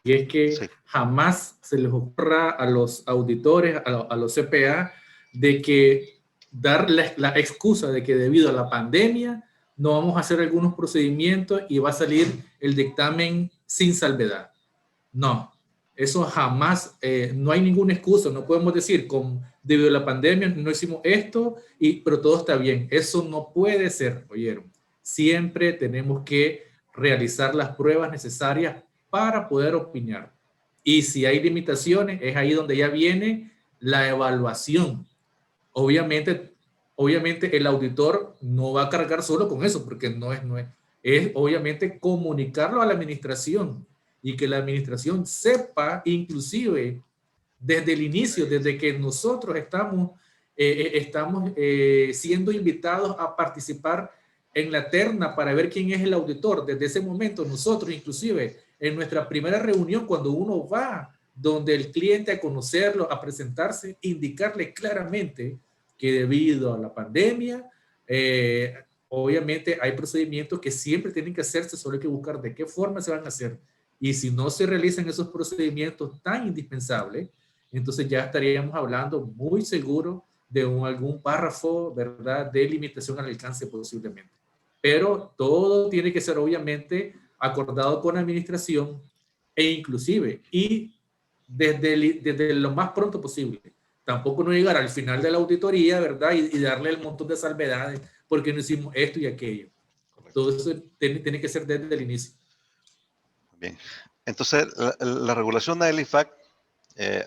y es que Sí. jamás se les ocurra a los auditores, a los CPA, de que dar la excusa de que debido a la pandemia no vamos a hacer algunos procedimientos y va a salir el dictamen sin salvedad. No, eso jamás, no hay ninguna excusa, no podemos decir, debido a la pandemia no hicimos esto, pero todo está bien. Eso no puede ser, ¿oyeron? Siempre tenemos que realizar las pruebas necesarias para poder opinar. Y si hay limitaciones, es ahí donde ya viene la evaluación. Obviamente, el auditor no va a cargar solo con eso, porque es obviamente comunicarlo a la administración y que la administración sepa, inclusive desde el inicio, desde que nosotros estamos siendo invitados a participar en la terna para ver quién es el auditor. Desde ese momento nosotros, inclusive en nuestra primera reunión, cuando uno va donde el cliente a conocerlo, a presentarse, indicarle claramente que debido a la pandemia, obviamente hay procedimientos que siempre tienen que hacerse, solo hay que buscar de qué forma se van a hacer. Y si no se realizan esos procedimientos tan indispensables, entonces ya estaríamos hablando muy seguro de algún párrafo, ¿verdad?, de limitación al alcance posiblemente. Pero todo tiene que ser obviamente acordado con la administración e inclusive, y desde lo más pronto posible. Tampoco no llegar al final de la auditoría, ¿verdad?, y darle el montón de salvedades porque no hicimos esto y aquello. Todo eso tiene que ser desde el inicio. Bien. Entonces, la regulación del IFAC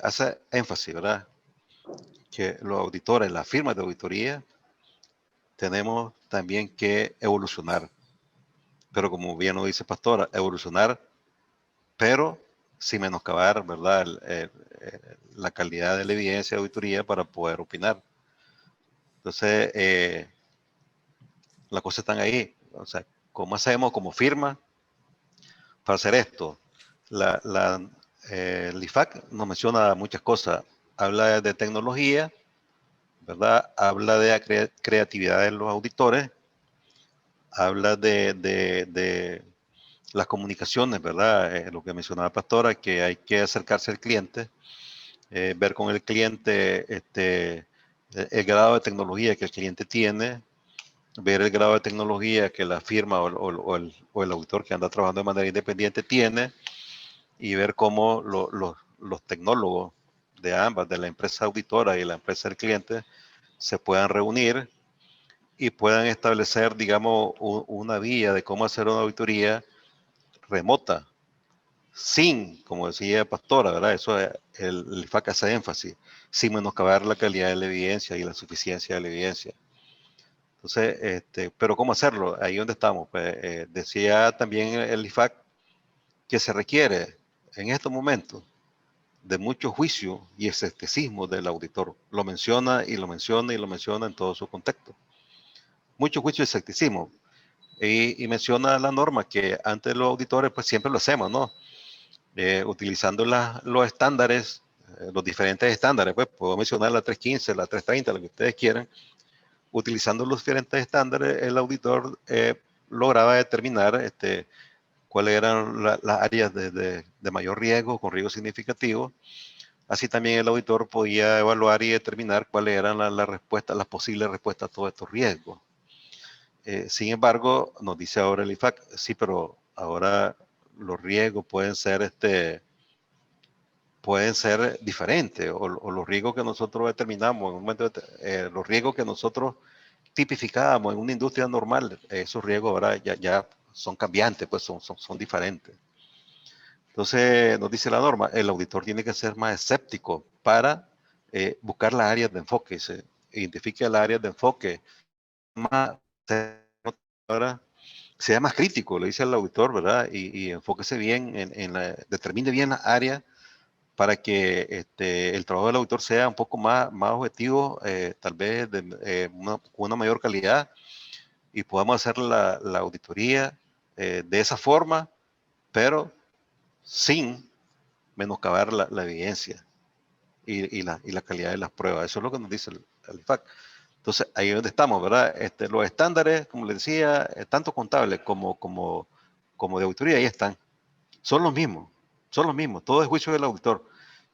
hace énfasis, ¿verdad?, que los auditores, las firmas de auditoría, tenemos también que evolucionar. Pero como bien lo dice Pastora, evolucionar, pero sin menoscabar, ¿verdad?, la calidad de la evidencia de auditoría para poder opinar. Entonces, las cosas están ahí. O sea, ¿cómo hacemos como firma para hacer esto? El IFAC nos menciona muchas cosas. Habla de tecnología, ¿verdad? Habla de la creatividad de los auditores. Habla de las comunicaciones, ¿verdad? Lo que mencionaba Pastora, que hay que acercarse al cliente, ver con el cliente el grado de tecnología que el cliente tiene, ver el grado de tecnología que la firma o el auditor que anda trabajando de manera independiente tiene, y ver cómo los tecnólogos de ambas, de la empresa auditora y la empresa del cliente, se puedan reunir y puedan establecer, digamos, una vía de cómo hacer una auditoría remota, sin, como decía Pastora, ¿verdad? Eso el IFAC hace énfasis, sin menoscabar la calidad de la evidencia y la suficiencia de la evidencia. Entonces, pero ¿cómo hacerlo? Ahí donde estamos. Pues, decía también el IFAC que se requiere en estos momentos de mucho juicio y escepticismo del auditor. Lo menciona y lo menciona y lo menciona en todo su contexto. Mucho juicio y escepticismo. Y menciona la norma que antes los auditores pues siempre lo hacemos, ¿no? Utilizando los estándares, los diferentes estándares, pues puedo mencionar la 315, la 330, lo que ustedes quieran, utilizando los diferentes estándares, el auditor lograba determinar cuáles eran las áreas de mayor riesgo, con riesgo significativo. Así también el auditor podía evaluar y determinar cuáles eran las posibles respuestas a todos estos riesgos. Sin embargo, nos dice ahora el IFAC, sí, pero ahora los riesgos pueden ser diferentes, o los riesgos que nosotros determinamos en un momento, los riesgos que nosotros tipificábamos en una industria normal, esos riesgos ahora ya son cambiantes, pues son diferentes. Entonces, nos dice la norma, el auditor tiene que ser más escéptico para buscar las áreas de enfoque. Se identifique las áreas de enfoque, ahora sea más crítico, le dice al auditor, ¿verdad? Y enfóquese bien determine bien las áreas para que el trabajo del auditor sea un poco más objetivo, tal vez con una mayor calidad, y podamos hacer la auditoría de esa forma, pero sin menoscabar la evidencia y la calidad de las pruebas. Eso es lo que nos dice el IFAC. Entonces, ahí es donde estamos, ¿verdad? Los estándares, como les decía, tanto contables como de auditoría, ahí están. Son los mismos, todo es juicio del auditor.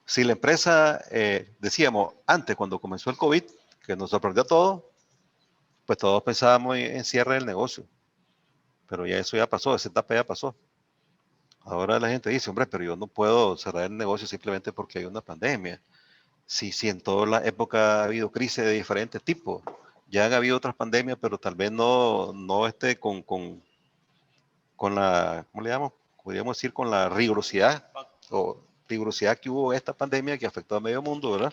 Si la empresa, decíamos antes, cuando comenzó el COVID, que nos sorprendió a todos, pues todos pensábamos en cierre del negocio. Pero ya eso ya pasó, esa etapa ya pasó. Ahora la gente dice, hombre, pero yo no puedo cerrar el negocio simplemente porque hay una pandemia. Sí, en toda la época ha habido crisis de diferentes tipos. Ya han habido otras pandemias, pero tal vez no con la, ¿cómo le llamamos? Podríamos decir con la rigurosidad que hubo esta pandemia que afectó a medio mundo, ¿verdad?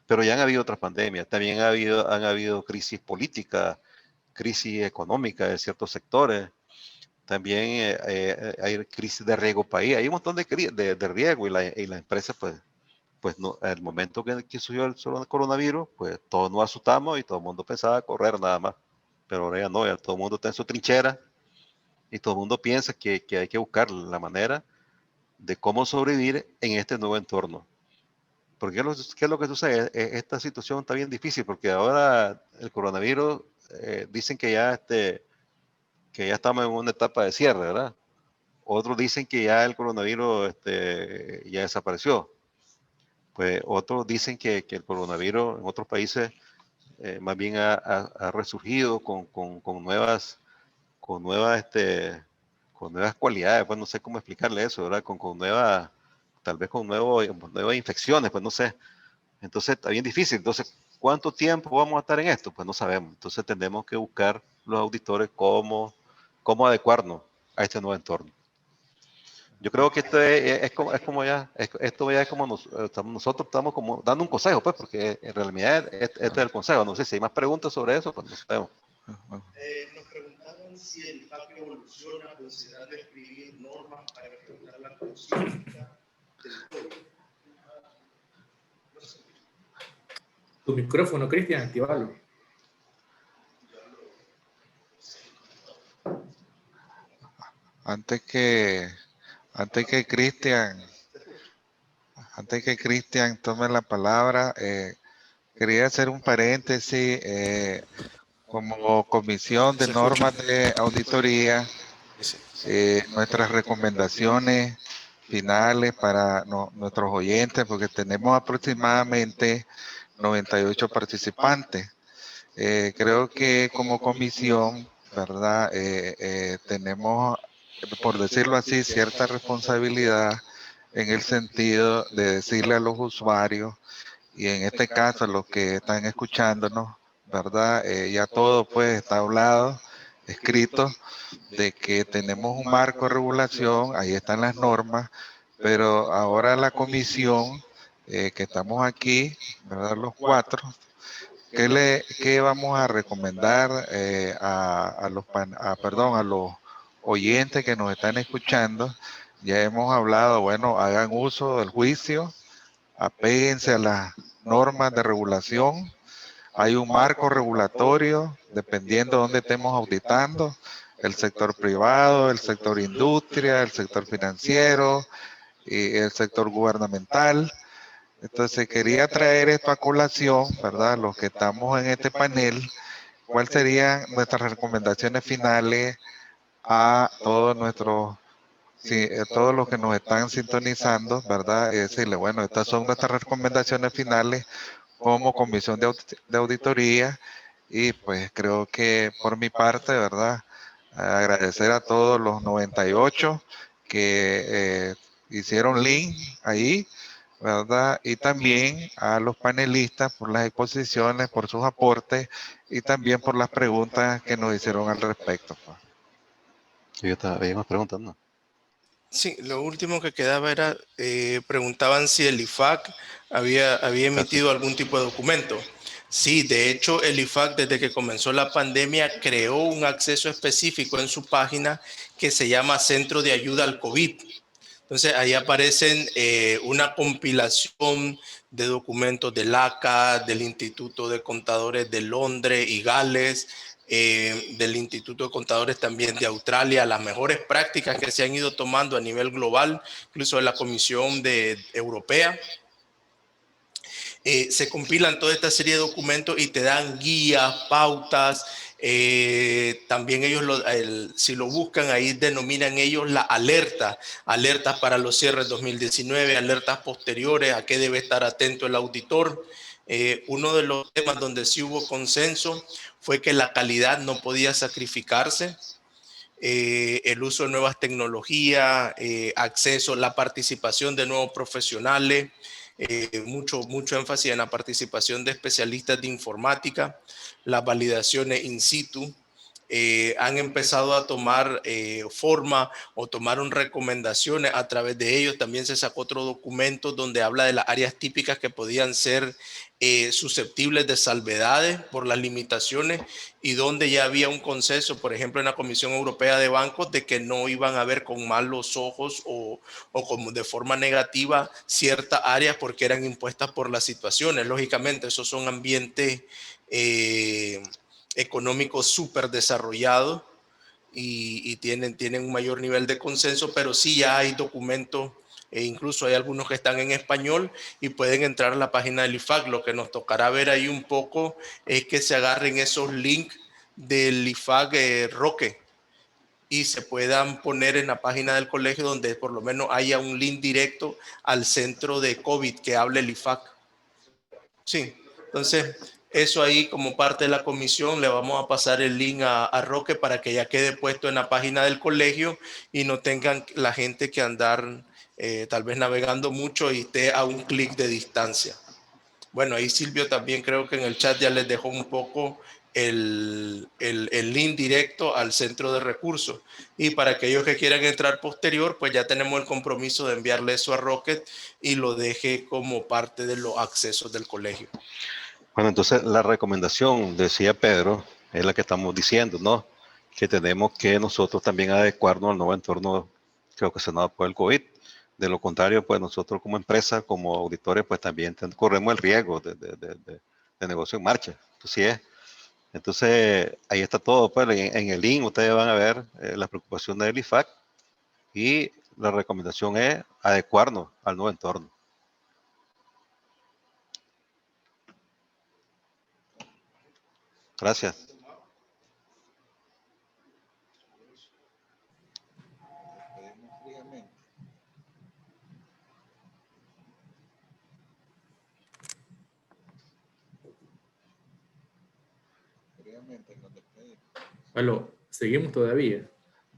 Pero ya han habido otras pandemias. También han habido crisis políticas, crisis económica de ciertos sectores. También hay crisis de riesgo país. Hay un montón de riesgo y la empresa, pues no, al momento que surgió el coronavirus, pues todos nos asustamos y todo el mundo pensaba correr nada más. Pero ahora ya no, ya todo el mundo está en su trinchera y todo el mundo piensa que hay que buscar la manera de cómo sobrevivir en este nuevo entorno. Porque ¿qué es lo que sucede? Esta situación está bien difícil porque ahora el coronavirus, dicen que ya estamos en una etapa de cierre, ¿verdad? Otros dicen que ya el coronavirus ya desapareció. Pues otros dicen que el coronavirus en otros países más bien ha resurgido con nuevas cualidades, pues no sé cómo explicarle eso, ¿verdad? Tal vez con nuevas infecciones, pues no sé. Entonces está bien difícil. Entonces, ¿cuánto tiempo vamos a estar en esto? Pues no sabemos. Entonces tenemos que buscar los auditores cómo adecuarnos a este nuevo entorno. Yo creo que esto ya es como nosotros estamos como dando un consejo, pues, porque en realidad este es el consejo. No sé si hay más preguntas sobre eso, pues no sabemos. Nos preguntaban si el IFAC evoluciona considerando escribir normas para ejecutar la consulta del código. Tu micrófono, Cristian, activalo. Antes que Cristian tome la palabra, quería hacer un paréntesis. Como comisión de normas de auditoría, nuestras recomendaciones finales para nuestros oyentes, porque tenemos aproximadamente 98 participantes. Creo que como comisión, ¿verdad? Tenemos, por decirlo así, cierta responsabilidad en el sentido de decirle a los usuarios, y en este caso a los que están escuchándonos, ¿verdad? Ya todo pues está hablado, escrito, de que tenemos un marco de regulación, ahí están las normas, pero ahora la comisión, que estamos aquí, ¿verdad? Los cuatro, ¿qué vamos a recomendar a los oyentes que nos están escuchando? Ya hemos hablado, bueno, hagan uso del juicio, apéguense a las normas de regulación. Hay un marco regulatorio, dependiendo de dónde estemos auditando, el sector privado, el sector industria, el sector financiero y el sector gubernamental. Entonces quería traer esto a colación, ¿verdad? Los que estamos en este panel, ¿cuáles serían nuestras recomendaciones finales a todos nuestros, sí, todos los que nos están sintonizando, ¿verdad? Y decirle, bueno, estas son nuestras recomendaciones finales como comisión de auditoría, y pues creo que por mi parte, ¿verdad? Agradecer a todos los 98 que hicieron link ahí, ¿verdad? Y también a los panelistas por las exposiciones, por sus aportes y también por las preguntas que nos hicieron al respecto, pues. Sí, yo estaba más preguntando. Sí, lo último que quedaba era, preguntaban si el IFAC había emitido algún tipo de documento. Sí, de hecho, el IFAC desde que comenzó la pandemia creó un acceso específico en su página que se llama Centro de Ayuda al COVID. Entonces ahí aparecen una compilación de documentos del ACA, del Instituto de Contadores de Londres y Gales, del Instituto de Contadores también de Australia, las mejores prácticas que se han ido tomando a nivel global, incluso de la Comisión Europea. Se compilan toda esta serie de documentos y te dan guías, pautas. También ellos, si lo buscan, ahí denominan ellos la alerta, alertas para los cierres 2019, alertas posteriores, a qué debe estar atento el auditor. Uno de los temas donde sí hubo consenso fue que la calidad no podía sacrificarse. El uso de nuevas tecnologías, acceso, la participación de nuevos profesionales, mucho énfasis en la participación de especialistas de informática, las validaciones in situ. Han empezado a tomar forma o tomaron recomendaciones a través de ellos. También se sacó otro documento donde habla de las áreas típicas que podían ser susceptibles de salvedades por las limitaciones y donde ya había un consenso, por ejemplo, en la Comisión Europea de Bancos, de que no iban a ver con malos ojos o como de forma negativa ciertas áreas porque eran impuestas por las situaciones. Lógicamente, esos son ambientes económicos súper desarrollados y tienen un mayor nivel de consenso, pero sí ya hay documentos, e incluso hay algunos que están en español y pueden entrar a la página del IFAC. Lo que nos tocará ver ahí un poco es que se agarren esos links del IFAC Roque y se puedan poner en la página del colegio donde por lo menos haya un link directo al centro de COVID que hable el IFAC. Sí, entonces eso ahí como parte de la comisión le vamos a pasar el link a Roque para que ya quede puesto en la página del colegio y no tengan la gente que andar tal vez navegando mucho y esté a un clic de distancia. Bueno, ahí Silvio también creo que en el chat ya les dejó un poco el link directo al centro de recursos. Y para aquellos que quieran entrar posterior, pues ya tenemos el compromiso de enviarle eso a Rocket y lo deje como parte de los accesos del colegio. Bueno, entonces la recomendación, decía Pedro, es la que estamos diciendo, ¿no? Que tenemos que nosotros también adecuarnos al nuevo entorno que ocasionado por el COVID. De lo contrario, pues nosotros como empresa, como auditores, pues también corremos el riesgo de negocio en marcha. Entonces, entonces, ahí está todo. Pues en el link ustedes van a ver las preocupaciones del IFAC y la recomendación es adecuarnos al nuevo entorno. Gracias. Bueno, seguimos todavía.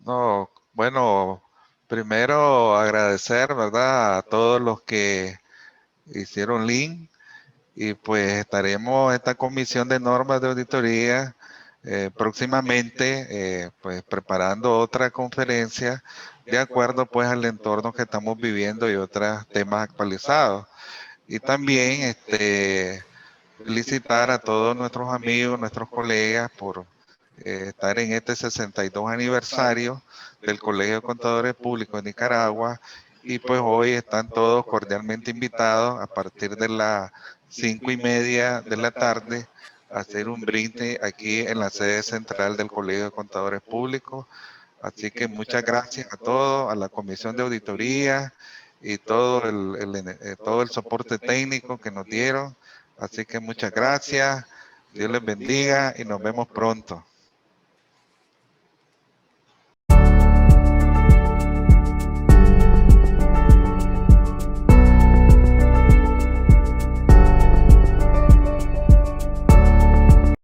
No, bueno, primero agradecer, ¿verdad? A todos los que hicieron link, y pues estaremos esta comisión de normas de auditoría próximamente pues preparando otra conferencia de acuerdo pues al entorno que estamos viviendo y otros temas actualizados. Y también felicitar a todos nuestros amigos, nuestros colegas por estar en este 62 aniversario del Colegio de Contadores Públicos de Nicaragua, y pues hoy están todos cordialmente invitados a partir de las 5:30 de la tarde a hacer un brindis aquí en la sede central del Colegio de Contadores Públicos. Así que muchas gracias a todos, a la Comisión de Auditoría y todo el soporte técnico que nos dieron. Así que muchas gracias Dios les bendiga y nos vemos pronto.